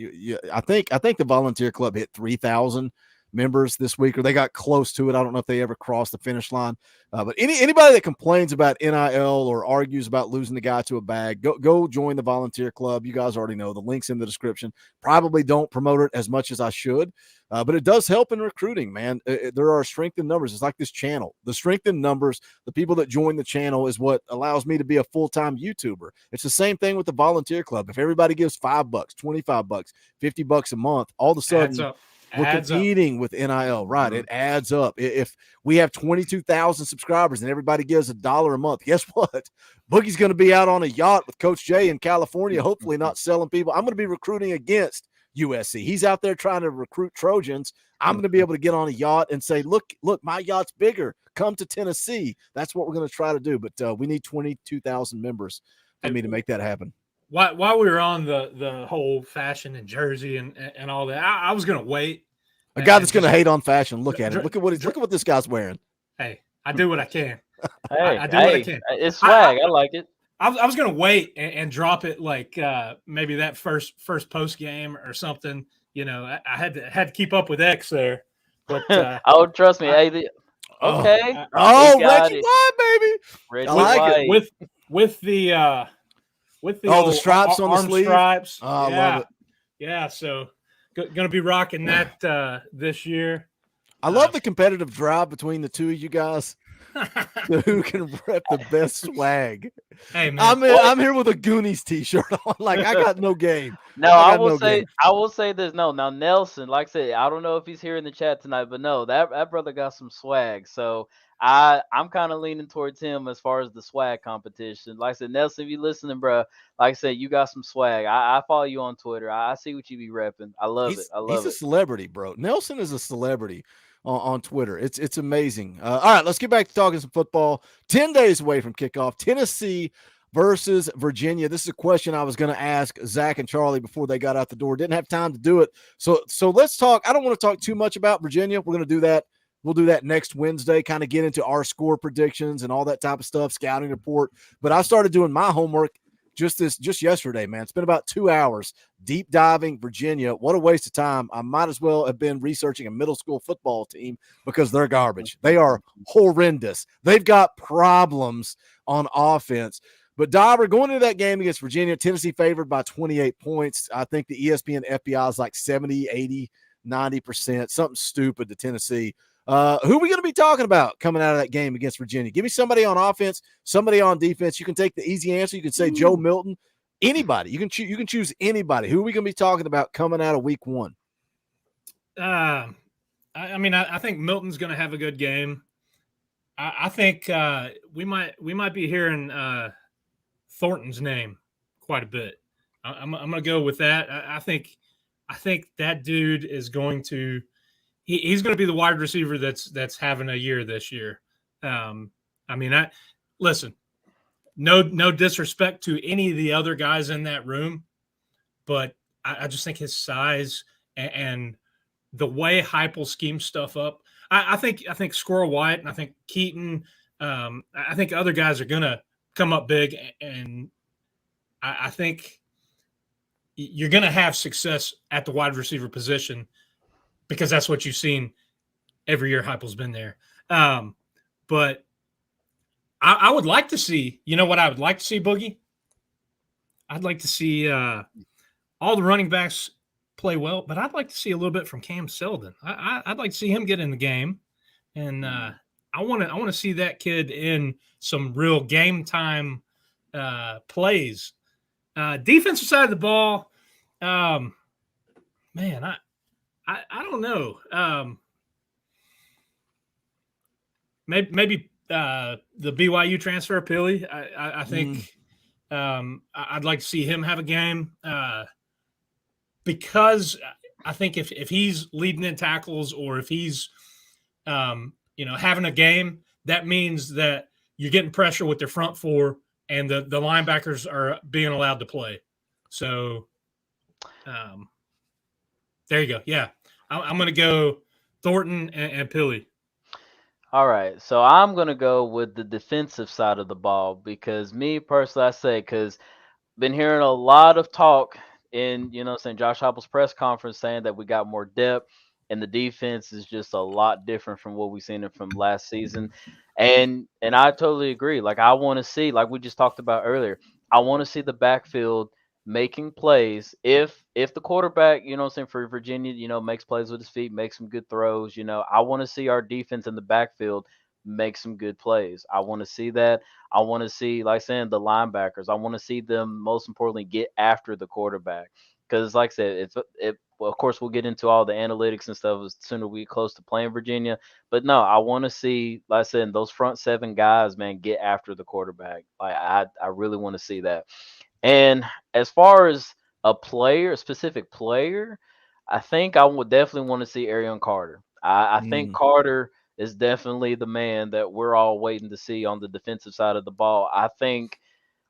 I think the Volunteer Club hit 3,000 members this week, or they got close to it. I don't know if they ever crossed the finish line. But anybody that complains about NIL or argues about losing the guy to a bag, go join the Volunteer Club. You guys already know the link's in the description. Probably don't promote it as much as I should, but it does help in recruiting, man. There are strength in numbers. It's like this channel. The strength in numbers, the people that join the channel is what allows me to be a full-time YouTuber. It's the same thing with the Volunteer Club. If everybody gives $5, $25, $50 a month, all of a sudden we're competing with NIL, right? It adds up. If we have 22,000 subscribers and everybody gives $1 a month, guess what? Boogie's going to be out on a yacht with Coach Jay in California, hopefully not selling people. I'm going to be recruiting against USC. He's out there trying to recruit Trojans. I'm going to be able to get on a yacht and say, look, my yacht's bigger. Come to Tennessee. That's what we're going to try to do. But we need 22,000 members for me to make that happen. While we were on the whole fashion and jersey and all that, I was gonna wait. A guy that's gonna hate on fashion. Look at it. Look at what this guy's wearing. Hey, I do what I can. I do what I can. It's swag. I like it. I was gonna wait and drop it like maybe that first post game or something. I had to keep up with X there. But oh, trust me. Reggie White, baby. Reggie I like White. it. with the the stripes on the arm sleeve. Stripes. I love it. Yeah, so gonna be rocking that this year. I love the competitive drive between the two of you guys. Who can rep the best swag? Hey man, I'm here with a Goonies t-shirt on. Like I got no game. No, I will say this. No, now Nelson, like I said, I don't know if he's here in the chat tonight, but no, that brother got some swag. So I'm kind of leaning towards him as far as the swag competition. Like I said, Nelson, if you listening, bro, like I said, you got some swag. I follow you on Twitter. I see what you be repping. I love it. He's a celebrity, bro. Nelson is a celebrity on Twitter. It's amazing. All right, let's get back to talking some football. 10 days away from kickoff. Tennessee versus Virginia. This is a question I was going to ask Zach and Charlie before they got out the door. Didn't have time to do it. So let's talk. I don't want to talk too much about Virginia. We're going to do that. We'll do that next Wednesday, kind of get into our score predictions and all that type of stuff, scouting report. But I started doing my homework just yesterday, man. It's been about 2 hours deep diving Virginia. What a waste of time. I might as well have been researching a middle school football team because they're garbage. They are horrendous. They've got problems on offense. But Dauber, going into that game against Virginia, Tennessee favored by 28 points. I think the ESPN FPI is like 70, 80 90%, something stupid to Tennessee. Who are we going to be talking about coming out of that game against Virginia? Give me somebody on offense, somebody on defense. You can take the easy answer. You can say Joe Milton. Anybody. You can choose anybody. Who are we going to be talking about coming out of week 1? I think Milton's going to have a good game. I think we might be hearing Thornton's name quite a bit. I'm going to go with that. I think that dude is going to he's going to be the wide receiver that's having a year this year. Listen, no disrespect to any of the other guys in that room, but I just think his size and the way Heupel schemes stuff up. I think Squirrel White and I think Keaton. I think other guys are going to come up big, and I think you're going to have success at the wide receiver position because that's what you've seen every year Heupel's been there. But I would like to see, you know what I would like to see, Boogie? I'd like to see all the running backs play well, but I'd like to see a little bit from Cam Seldon. I'd like to see him get in the game, and I want to see that kid in some real game time plays. Defensive side of the ball, man, I don't know. Maybe the BYU transfer, Pilly. I think I'd like to see him have a game because I think if he's leading in tackles or if he's having a game, that means that you're getting pressure with their front four and the linebackers are being allowed to play. So there you go. Yeah, I'm going to go Thornton and Pilly. All right, so I'm going to go with the defensive side of the ball because me personally, because been hearing a lot of talk in, Josh Heupel's press conference saying that we got more depth and the defense is just a lot different from what we've seen it from last season. And I totally agree. Like, I want to see, like we just talked about earlier, I want to see the backfield making plays. If the quarterback, for Virginia, makes plays with his feet, makes some good throws, I want to see our defense in the backfield make some good plays. I want to see that. I want to see, like saying, the linebackers. I want to see them, most importantly, get after the quarterback. Because, like I said, of course, we'll get into all the analytics and stuff as soon as we get close to playing Virginia. But no, I want to see, like I said, those front 7 guys, man, get after the quarterback. Like I really want to see that. And as far as a specific player, I think I would definitely want to see Arion Carter. I think Carter is definitely the man that we're all waiting to see on the defensive side of the ball. I think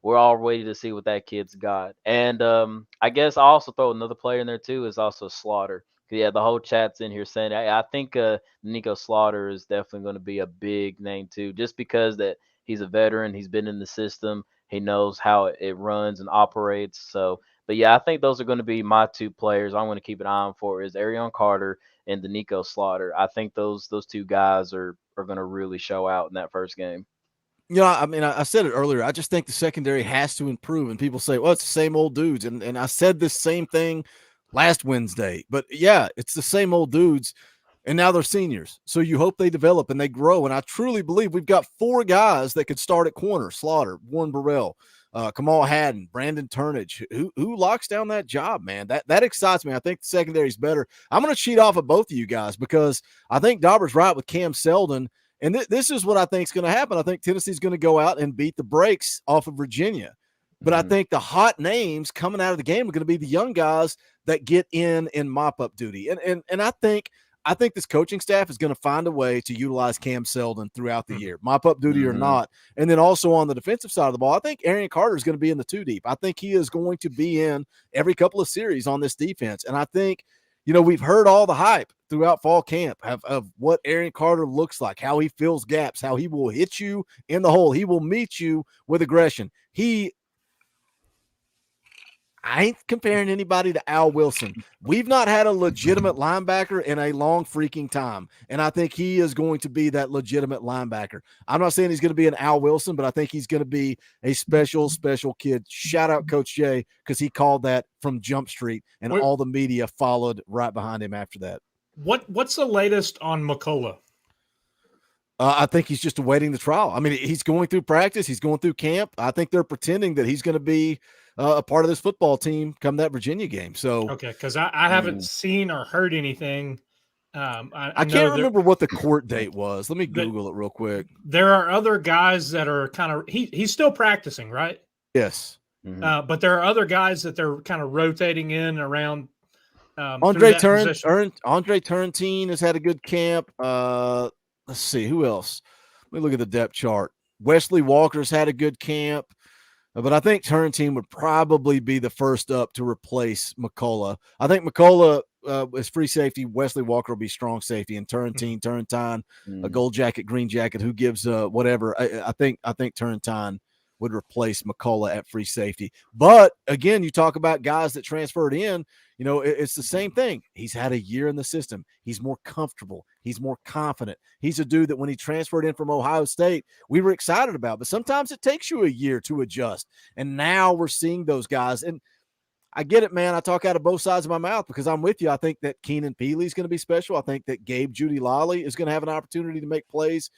we're all waiting to see what that kid's got. And I guess I'll also throw another player in there too, is also Slaughter. Yeah, the whole chat's in here saying I think Nico Slaughter is definitely going to be a big name too, just because that he's a veteran, he's been in the system, he knows how it runs and operates. So, but yeah, I think those are going to be my 2 players I'm going to keep an eye on for is Arion Carter and Nico Slaughter. I think those 2 guys are going to really show out in that first game. I said it earlier. I just think the secondary has to improve, and people say, well, it's the same old dudes. And I said this same thing last Wednesday, but yeah, it's the same old dudes. And now they're seniors. So you hope they develop and they grow. And I truly believe we've got 4 guys that could start at corner: Slaughter, Warren Burrell, Kamal Haddon, Brandon Turnage. Who locks down that job, man? That excites me. I think the secondary is better. I'm going to cheat off of both of you guys because I think Dauber's right with Cam Seldon. And this is what I think is going to happen. I think Tennessee's going to go out and beat the brakes off of Virginia. But I think the hot names coming out of the game are going to be the young guys that get in mop-up duty. And I think this coaching staff is going to find a way to utilize Cam Seldon throughout the year, mop-up duty or not. And then also on the defensive side of the ball, I think Arion Carter is going to be in the 2 deep. I think he is going to be in every couple of series on this defense. And I think, we've heard all the hype throughout fall camp of what Arion Carter looks like, how he fills gaps, how he will hit you in the hole. He will meet you with aggression. I ain't comparing anybody to Al Wilson. We've not had a legitimate linebacker in a long freaking time. And I think he is going to be that legitimate linebacker. I'm not saying he's going to be an Al Wilson, but I think he's going to be a special, special kid. Shout out Coach Jay, because he called that from Jump Street, and all the media followed right behind him after that. What's the latest on McCullough? I think he's just awaiting the trial. I mean, he's going through practice. He's going through camp. I think they're pretending that he's going to be a part of this football team come that Virginia game. So okay, because I haven't seen or heard anything. I can't remember what the court date was. Let me Google it real quick. There are other guys that are kind of he's still practicing, right? Yes. But there are other guys that they're kind of rotating in around. Andre Turrentine has had a good camp. Let's see who else. Let me look at the depth chart. Wesley Walker's had a good camp, but I think Turrentine would probably be the first up to replace McCullough. I think McCullough is free safety. Wesley Walker will be strong safety, and Turrentine, a gold jacket, green jacket. Who gives whatever? I think Turrentine would replace McCullough at free safety. But again, you talk about guys that transferred in. You know, it's the same thing. He's had a year in the system. He's more comfortable. He's more confident. He's a dude that when he transferred in from Ohio State, we were excited about. But sometimes it takes you a year to adjust. And now we're seeing those guys. And I get it, man. I talk out of both sides of my mouth because I'm with you. I think that Keenan Peely is going to be special. I think that Gabe Judy Lally is going to have an opportunity to make plays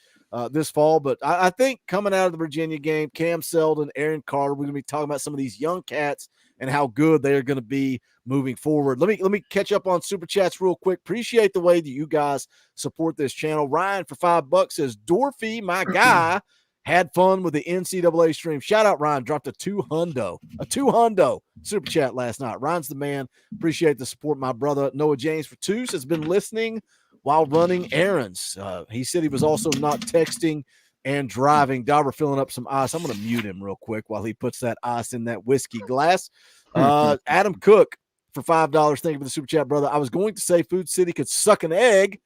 this fall. But I think coming out of the Virginia game, Cam Selden, Aaron Carter, we're going to be talking about some of these young cats and how good they are going to be moving forward. Let me catch up on Super Chats real quick. Appreciate the way that you guys support this channel. Ryan for $5 says, Dorfy, my guy, had fun with the NCAA stream. Shout out, Ryan. Dropped a two hundo Super Chat last night. Ryan's the man. Appreciate the support. My brother Noah James for $2 has been listening while running errands. He said he was also not texting and driving. Dauber filling up some ice. I'm going to mute him real quick while he puts that ice in that whiskey glass. Adam Cook for $5. Thank you for the Super Chat, brother. I was going to say Food City could suck an egg,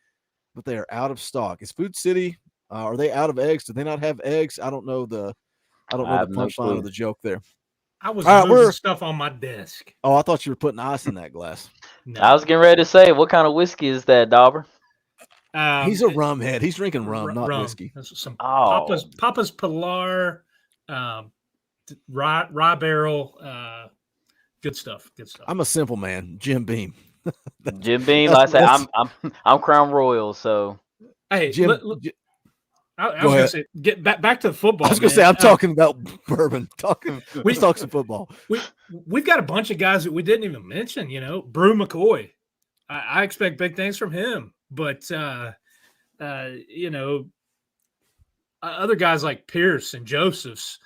but they are out of stock. Is Food City, are they out of eggs? Do they not have eggs? I don't know the punchline of the joke there. I was moving stuff on my desk. Oh, I thought you were putting ice in that glass. No. I was getting ready to say, what kind of whiskey is that, Dauber? He's a rum head. He's drinking rum, not whiskey. Some Papa's Pilar, rye barrel. Good stuff. I'm a simple man, Jim Beam. Jim Beam. Like I say, I'm Crown Royal. So hey, Jim. I was gonna say, get back to the football. I was gonna say I'm talking about bourbon. We talk some football. We've got a bunch of guys that we didn't even mention. You know, Brew McCoy. I expect big things from him, but you know, other guys like Pierce and Josephs,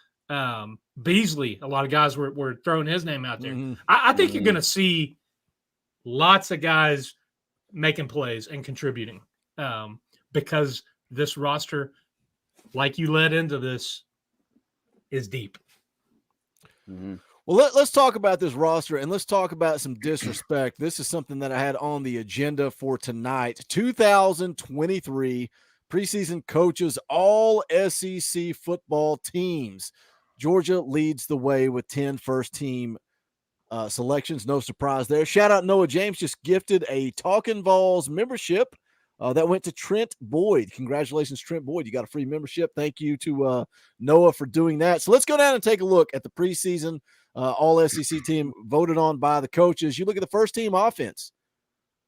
Beasley. A lot of guys were throwing his name out there. Mm-hmm. I think you're gonna see lots of guys making plays and contributing because this roster, like you led into this, is deep. Mm-hmm. Well, let's talk about this roster and let's talk about some disrespect. This is something that I had on the agenda for tonight. 2023 preseason coaches, all SEC football teams. Georgia leads the way with 10 first-team selections. No surprise there. Shout out Noah James, just gifted a Talkin VAWLS membership. That went to Trent Boyd. Congratulations, Trent Boyd. You got a free membership. Thank you to Noah for doing that. So let's go down and take a look at the preseason all SEC team voted on by the coaches. You look at the first team offense.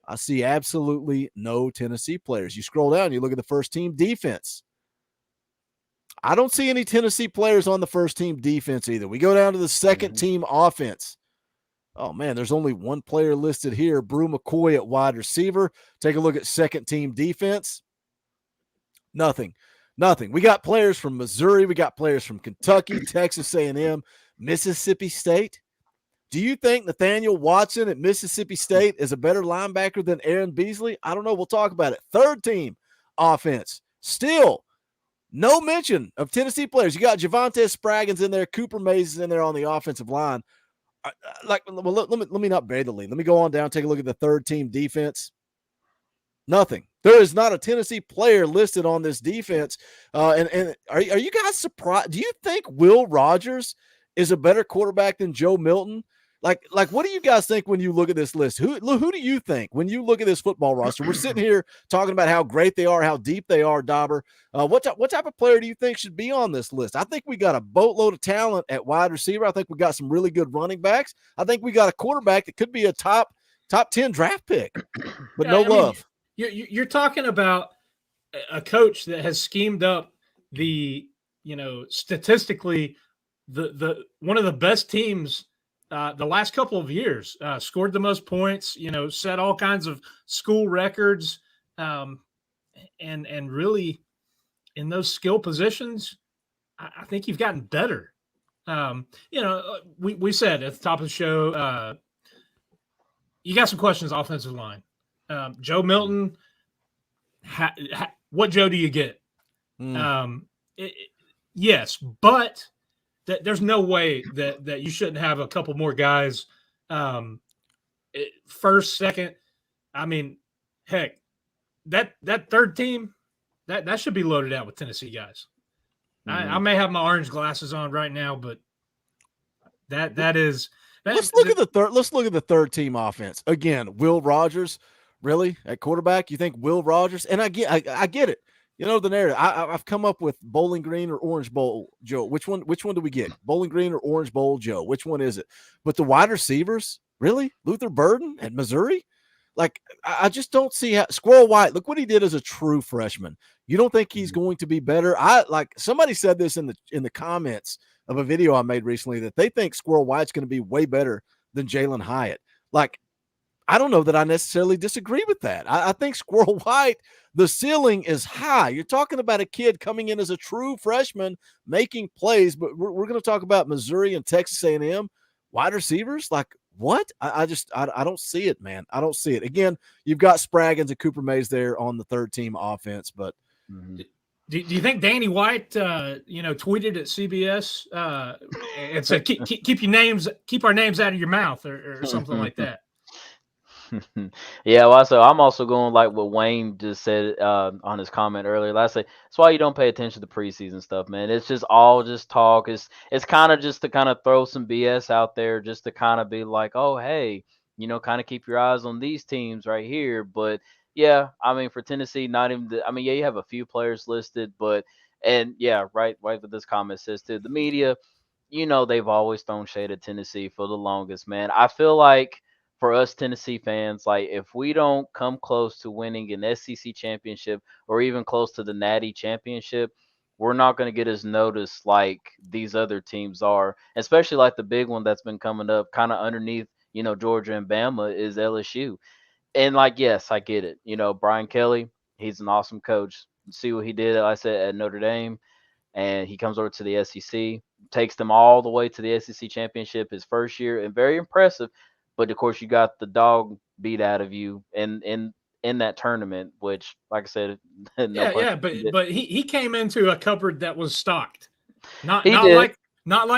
I see absolutely no Tennessee players. You scroll down, you look at the first team defense. I don't see any Tennessee players on the first team defense either. We go down to the second team offense. Oh, man, there's only one player listed here, Brew McCoy at wide receiver. Take a look at second team defense. Nothing. We got players from Missouri. We got players from Kentucky, Texas A&M, Mississippi State. Do you think Nathaniel Watson at Mississippi State is a better linebacker than Aaron Beasley? I don't know. We'll talk about it. Third team offense. Still no mention of Tennessee players. You got Javonte Spraggins in there. Cooper Mays is in there on the offensive line. Let me not bury the lead. Let me go on down, take a look at the third team defense. Nothing. There is not a Tennessee player listed on this defense. And are you guys surprised? Do you think Will Rogers is a better quarterback than Joe Milton? Like, what do you guys think when you look at this list? Who do you think when you look at this football roster? We're sitting here talking about how great they are, how deep they are, Dauber. What type of player do you think should be on this list? I think we got a boatload of talent at wide receiver. I think we got some really good running backs. I think we got a quarterback that could be a top 10 draft pick, but no love. You're talking about a coach that has schemed up the, statistically the one of the best teams the last couple of years, scored the most points, set all kinds of school records, and really in those skill positions, I think you've gotten better. We said at the top of the show, you got some questions offensive line. Joe Milton, what Joe do you get? Yes, but there's no way that you shouldn't have a couple more guys, first, second. I mean, heck, that third team, that should be loaded out with Tennessee guys. I may have my orange glasses on right now, but that is. Let's look at the third team offense again. Will Rogers, really at quarterback? You think Will Rogers? And I get it. The narrative. I've come up with Bowling Green or Orange Bowl Joe. Which one do we get? Bowling Green or Orange Bowl Joe? Which one is it? But the wide receivers, really? Luther Burden at Missouri? Like, I just don't see how Squirrel White. Look what he did as a true freshman. You don't think he's going to be better? Somebody said this in the comments of a video I made recently that they think Squirrel White's going to be way better than Jalen Hyatt. Like, I don't know that I necessarily disagree with that. I think Squirrel White, the ceiling is high. You're talking about a kid coming in as a true freshman making plays, but we're going to talk about Missouri and Texas A&M wide receivers. Like, what? I don't see it, man. I don't see it. Again, you've got Spraggins and Cooper Mays there on the third team offense, but do you think Danny White, tweeted at CBS and said, keep our names out of your mouth or something like that? Yeah, well, so I'm also going like what Wayne just said on his comment earlier. Like I say, that's why you don't pay attention to preseason stuff, man. It's just all just talk. It's kind of just to kind of throw some BS out there, just to kind of be like, oh, hey, kind of keep your eyes on these teams right here. But yeah, I mean, for Tennessee, not even. Yeah, you have a few players listed, but right what this comment says too. The media, they've always thrown shade at Tennessee for the longest, man. I feel like, for us Tennessee fans, like if we don't come close to winning an SEC championship or even close to the Natty championship, we're not going to get as noticed like these other teams are, especially like the big one that's been coming up kind of underneath, Georgia and Bama is LSU. And like, yes, I get it. Brian Kelly, he's an awesome coach. See what he did, like I said, at Notre Dame, and he comes over to the SEC, takes them all the way to the SEC championship his first year, and very impressive. But of course, you got the dog beat out of you in that tournament, which, like I said, but he came into a cupboard that was stocked, not like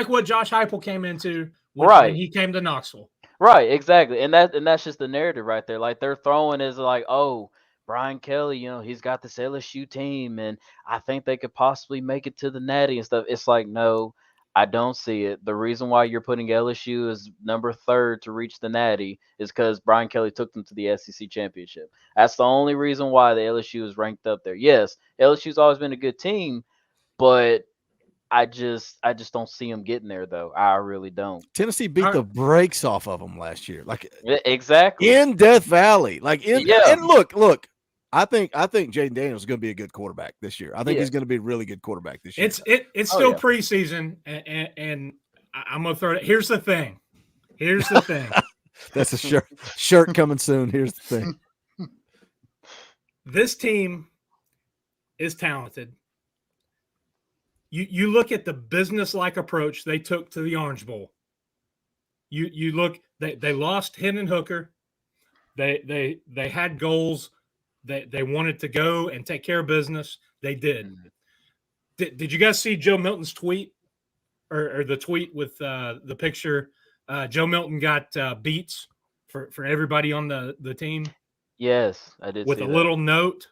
what Josh Heupel came into when he came to Knoxville. Right, exactly, and that's just the narrative right there. Like they're throwing is like, oh, Brian Kelly, he's got this LSU team, and I think they could possibly make it to the Natty and stuff. It's like, no. I don't see it. The reason why you're putting LSU as number 3rd to reach the Natty is because Brian Kelly took them to the SEC championship. That's the only reason why the LSU is ranked up there. Yes, LSU's always been a good team, but I just don't see them getting there, though. I really don't. Tennessee beat the brakes off of them last year, like exactly in Death Valley. And look. I think Jaden Daniels is going to be a good quarterback this year. I think he's going to be a really good quarterback this year. It's still preseason, and I'm going to throw it. Here's the thing. That's a shirt coming soon. Here's the thing. This team is talented. You look at the business-like approach they took to the Orange Bowl. You look. They lost Hendon Hooker. They had goals. They wanted to go and take care of business. They did. Did you guys see Joe Milton's tweet or the tweet with the picture? Joe Milton got beats for everybody on the team. Yes, I did. With see a that. little note.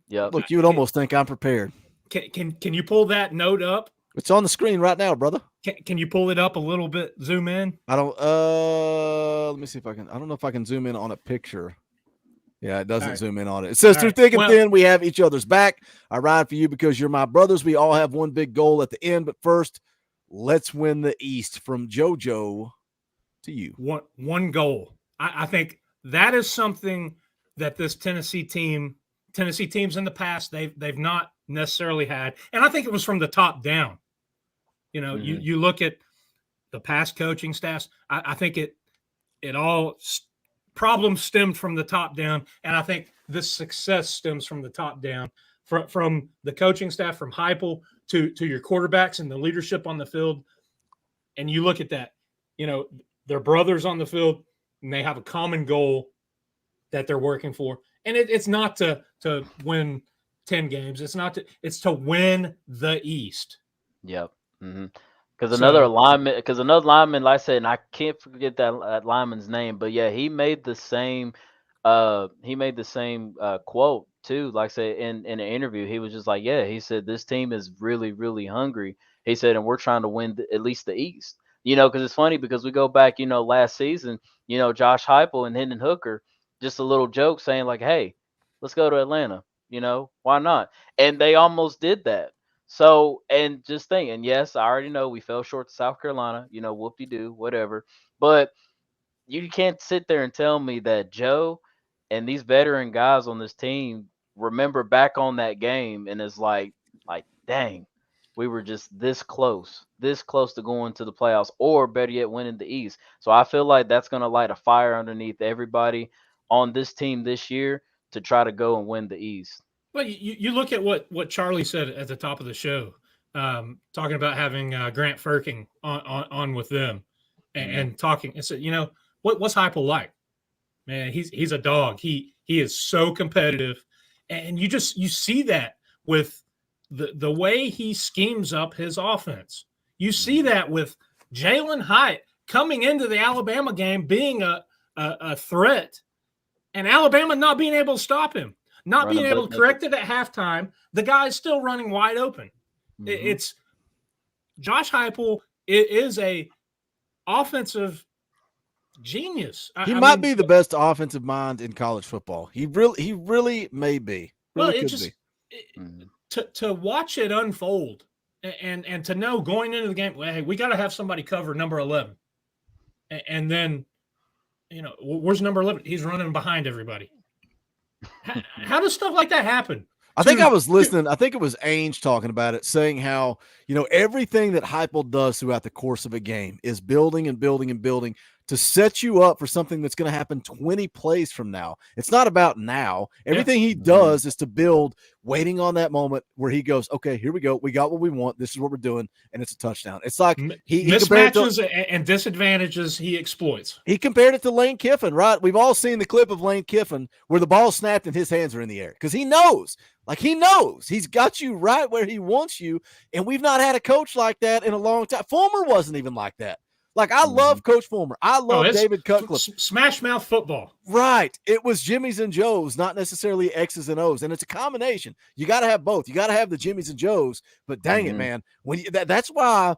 Yeah. Look, you would almost think I'm prepared. Can you pull that note up It's on the screen right now, brother. Can you pull it up a little bit? Zoom in. I don't. Let me see if I can. I don't know if I can zoom in on a picture. Yeah, it doesn't zoom in on it. It says, through thick and thin, we have each other's back. I ride for you because you're my brothers. We all have one big goal at the end. But first, let's win the East. From JoJo to you. One goal. I think that is something that this Tennessee teams in the past, they've not necessarily had. And I think it was from the top down. You know, you look at the past coaching staffs, I think it all problems stemmed from the top down. And I think this success stems from the top down, from the coaching staff, from Heupel to your quarterbacks and the leadership on the field. And you look at that, you know, they're brothers on the field and they have a common goal that they're working for. And it's not to win 10 games. It's to win the East. Yep. Because another lineman, like I said, and I can't forget that lineman's name, but yeah, he made the same quote too. Like I said, in an interview, he was just like, yeah, he said, this team is really, really hungry. He said, and we're trying to win at least the East. You know, because it's funny because we go back, you know, last season, you know, Josh Heupel and Hendon Hooker, just a little joke saying like, hey, let's go to Atlanta. You know, why not? And they almost did that. So, and just think, and yes, I already know we fell short to South Carolina, you know, whoop-de-doo, whatever. But you can't sit there and tell me that Joe and these veteran guys on this team remember back on that game and it's like, dang, we were just this close to going to the playoffs, or better yet, winning the East. So I feel like that's going to light a fire underneath everybody on this team this year to try to go and win the East. Well, you look at what Charlie said at the top of the show, talking about having Grant Firking on with them and talking. And so, you know, what's Heupel like? Man, he's a dog. He is so competitive, and you see that with the way he schemes up his offense. You see that with Jalen Hyatt coming into the Alabama game being a threat, and Alabama not being able to stop him. Not being able to correct it at halftime, the guy's still running wide open. It's Josh Heupel is a offensive genius. He might be the best offensive mind in college football. He really may be. To watch it unfold and to know going into the game, well, hey, we got to have somebody cover number 11, and then, you know, where's number 11? He's running behind everybody. How does stuff like that happen? I think I was listening. I think it was Ainge talking about it, saying how, you know, everything that Heupel does throughout the course of a game is building and building and building to set you up for something that's going to happen 20 plays from now. It's not about now. Everything he does is to build, waiting on that moment where he goes, okay, here we go. We got what we want. This is what we're doing. And it's a touchdown. It's like he mismatches and disadvantages he exploits. He compared it to Lane Kiffin, right? We've all seen the clip of Lane Kiffin where the ball snapped and his hands are in the air because he knows. Like, he knows he's got you right where he wants you. And we've not had a coach like that in a long time. Fulmer wasn't even like that. Like, I love Coach Fulmer. I love David Cutcliffe. Smash mouth football. Right. It was Jimmys and Joes, not necessarily X's and O's. And it's a combination. You got to have both. You got to have the Jimmys and Joes. But dang it, man. When that's why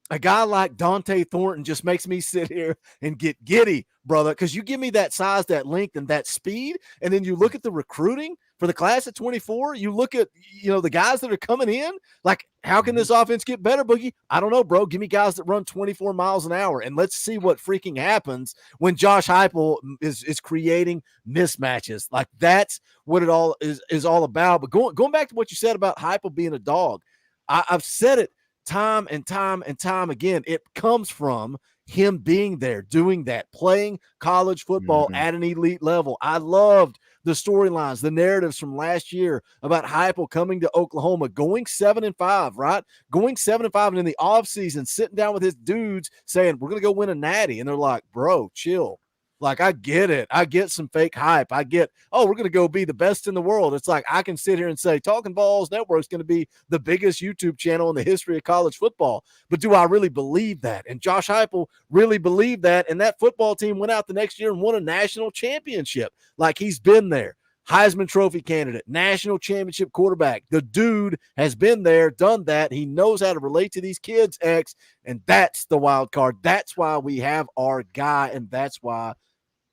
a guy like Dante Thornton just makes me sit here and get giddy, brother, because you give me that size, that length, and that speed, and then you look at the recruiting for the class at 24, you look at, you know, the guys that are coming in, like, how can this offense get better, Boogie? I don't know, bro. Give me guys that run 24 miles an hour, and let's see what freaking happens when Josh Heupel is creating mismatches. Like, that's what it all is all about. But going back to what you said about Heupel being a dog, I've said it time and time and time again. It comes from him being there, doing that, playing college football at an elite level. I loved the storylines, the narratives from last year about Heupel coming to Oklahoma, going 7-5, right? Going 7-5, and in the offseason, sitting down with his dudes saying, we're going to go win a natty. And they're like, bro, chill. Like, I get it. I get some fake hype. I get, oh, we're going to go be the best in the world. It's like, I can sit here and say Talkin VAWLS Network is going to be the biggest YouTube channel in the history of college football. But do I really believe that? And Josh Heupel really believed that. And that football team went out the next year and won a national championship. Like, he's been there. Heisman Trophy candidate, national championship quarterback. The dude has been there, done that. He knows how to relate to these kids, X, and that's the wild card. That's why we have our guy, and that's why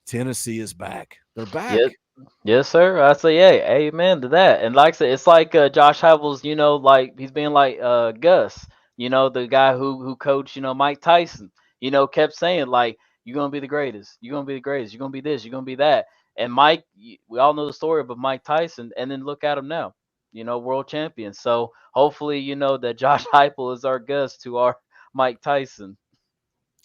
Tennessee is back. They're back. Yes, sir. I say, hey, amen to that. And like I said, it's like Josh Heupel's, like he's being like Gus, the guy who coached, Mike Tyson, kept saying like, you're gonna be the greatest, you're gonna be the greatest, you're gonna be this, you're gonna be that. And Mike, we all know the story of Mike Tyson, and then look at him now, world champion. So hopefully, that Josh Heupel is our Gus to our Mike Tyson.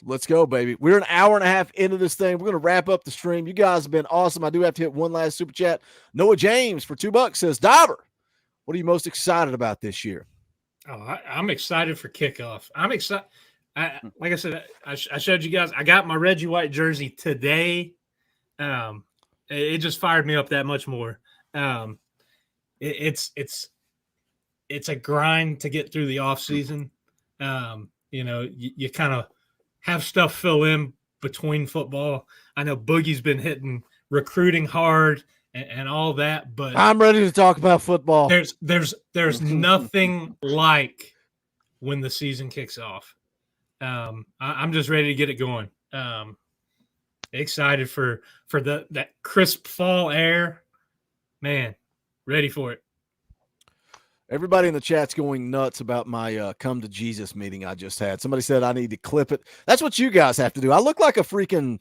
Let's go, baby. We're an hour and a half into this thing. We're going to wrap up the stream. You guys have been awesome. I do have to hit one last super chat. Noah James for $2 says, Dauber, what are you most excited about this year? Oh, I'm excited for kickoff. I'm excited. Like I said, I showed you guys. I got my Reggie White jersey today. It just fired me up that much more. It's a grind to get through the off season. You kind of have stuff fill in between football. I know Boogie's been hitting recruiting hard and all that, but I'm ready to talk about football. There's nothing like when the season kicks off. I'm just ready to get it going. Excited for that crisp fall air, man. Ready for it. Everybody in the chat's going nuts about my come to Jesus meeting I just had. Somebody said I need to clip it. That's what you guys have to do. I look like a freaking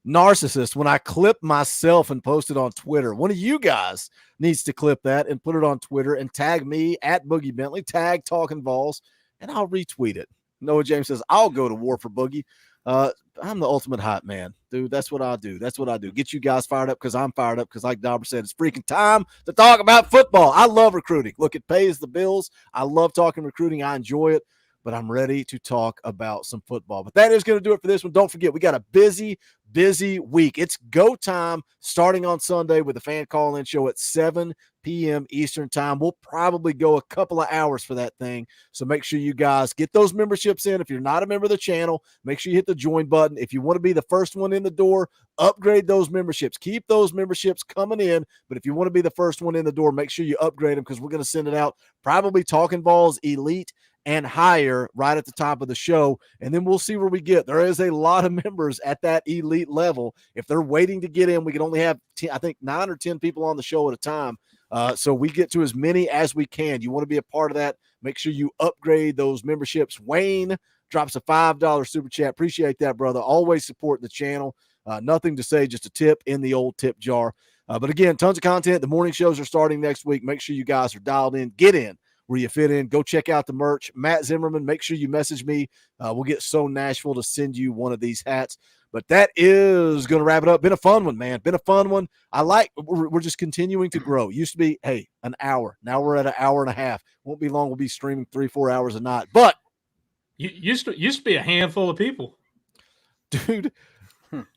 narcissist when I clip myself and post it on Twitter. One of you guys needs to clip that and put it on Twitter and tag me at Boogie Bentley, tag Talkin VAWLS, and I'll retweet it. Noah James says, I'll go to war for Boogie. I'm the ultimate hype man, dude. That's what I do. That's what I do. Get you guys fired up because I'm fired up because, like Dauber said, it's freaking time to talk about football. I love recruiting. Look, it pays the bills. I love talking recruiting. I enjoy it, but I'm ready to talk about some football. But that is going to do it for this one. Don't forget, we got a busy week. It's go time starting on Sunday with the fan call-in show at 7 p.m. Eastern time. We'll probably go a couple of hours for that thing. So make sure you guys get those memberships in. If you're not a member of the channel, make sure you hit the join button. If you want to be the first one in the door, upgrade those memberships. Keep those memberships coming in. But if you want to be the first one in the door, make sure you upgrade them because we're going to send it out probably Talkin VAWLS Elite and higher right at the top of the show, and then we'll see where we get. There is a lot of members at that elite level. If they're waiting to get in, we can only have, 9 or 10 people on the show at a time. So we get to as many as we can. You want to be a part of that, make sure you upgrade those memberships. Wayne drops a $5 super chat. Appreciate that, brother. Always support the channel. Nothing to say, just a tip in the old tip jar. But again, tons of content. The morning shows are starting next week. Make sure you guys are dialed in. Get in where you fit in. Go check out the merch. Matt Zimmerman, make sure you message me. We'll get So Nashville to send you one of these hats. But that is going to wrap it up. Been a fun one, man. Been a fun one. We're just continuing to grow. Used to be, hey, an hour. Now we're at an hour and a half. Won't be long. We'll be streaming 3-4 hours a night. But used to be a handful of people. Dude,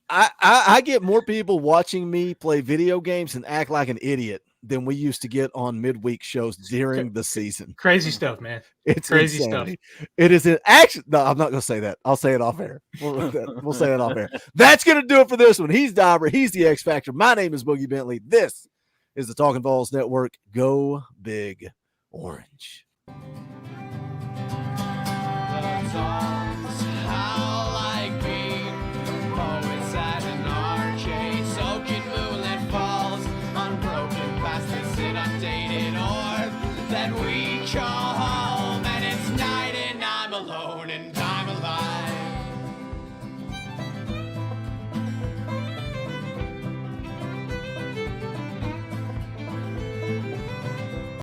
I get more people watching me play video games and act like an idiot than we used to get on midweek shows during the season. Crazy stuff, man. It's crazy insanity. stuff. It is an action. No, I'm not going to say that. I'll say it off air. We'll say it off air. That's going to do it for this one. He's Dauber. He's the X Factor. My name is Boogie Bentley. This is the Talkin VAWLS Network. Go Big Orange. That we call home, and it's night and I'm alone and I'm alive.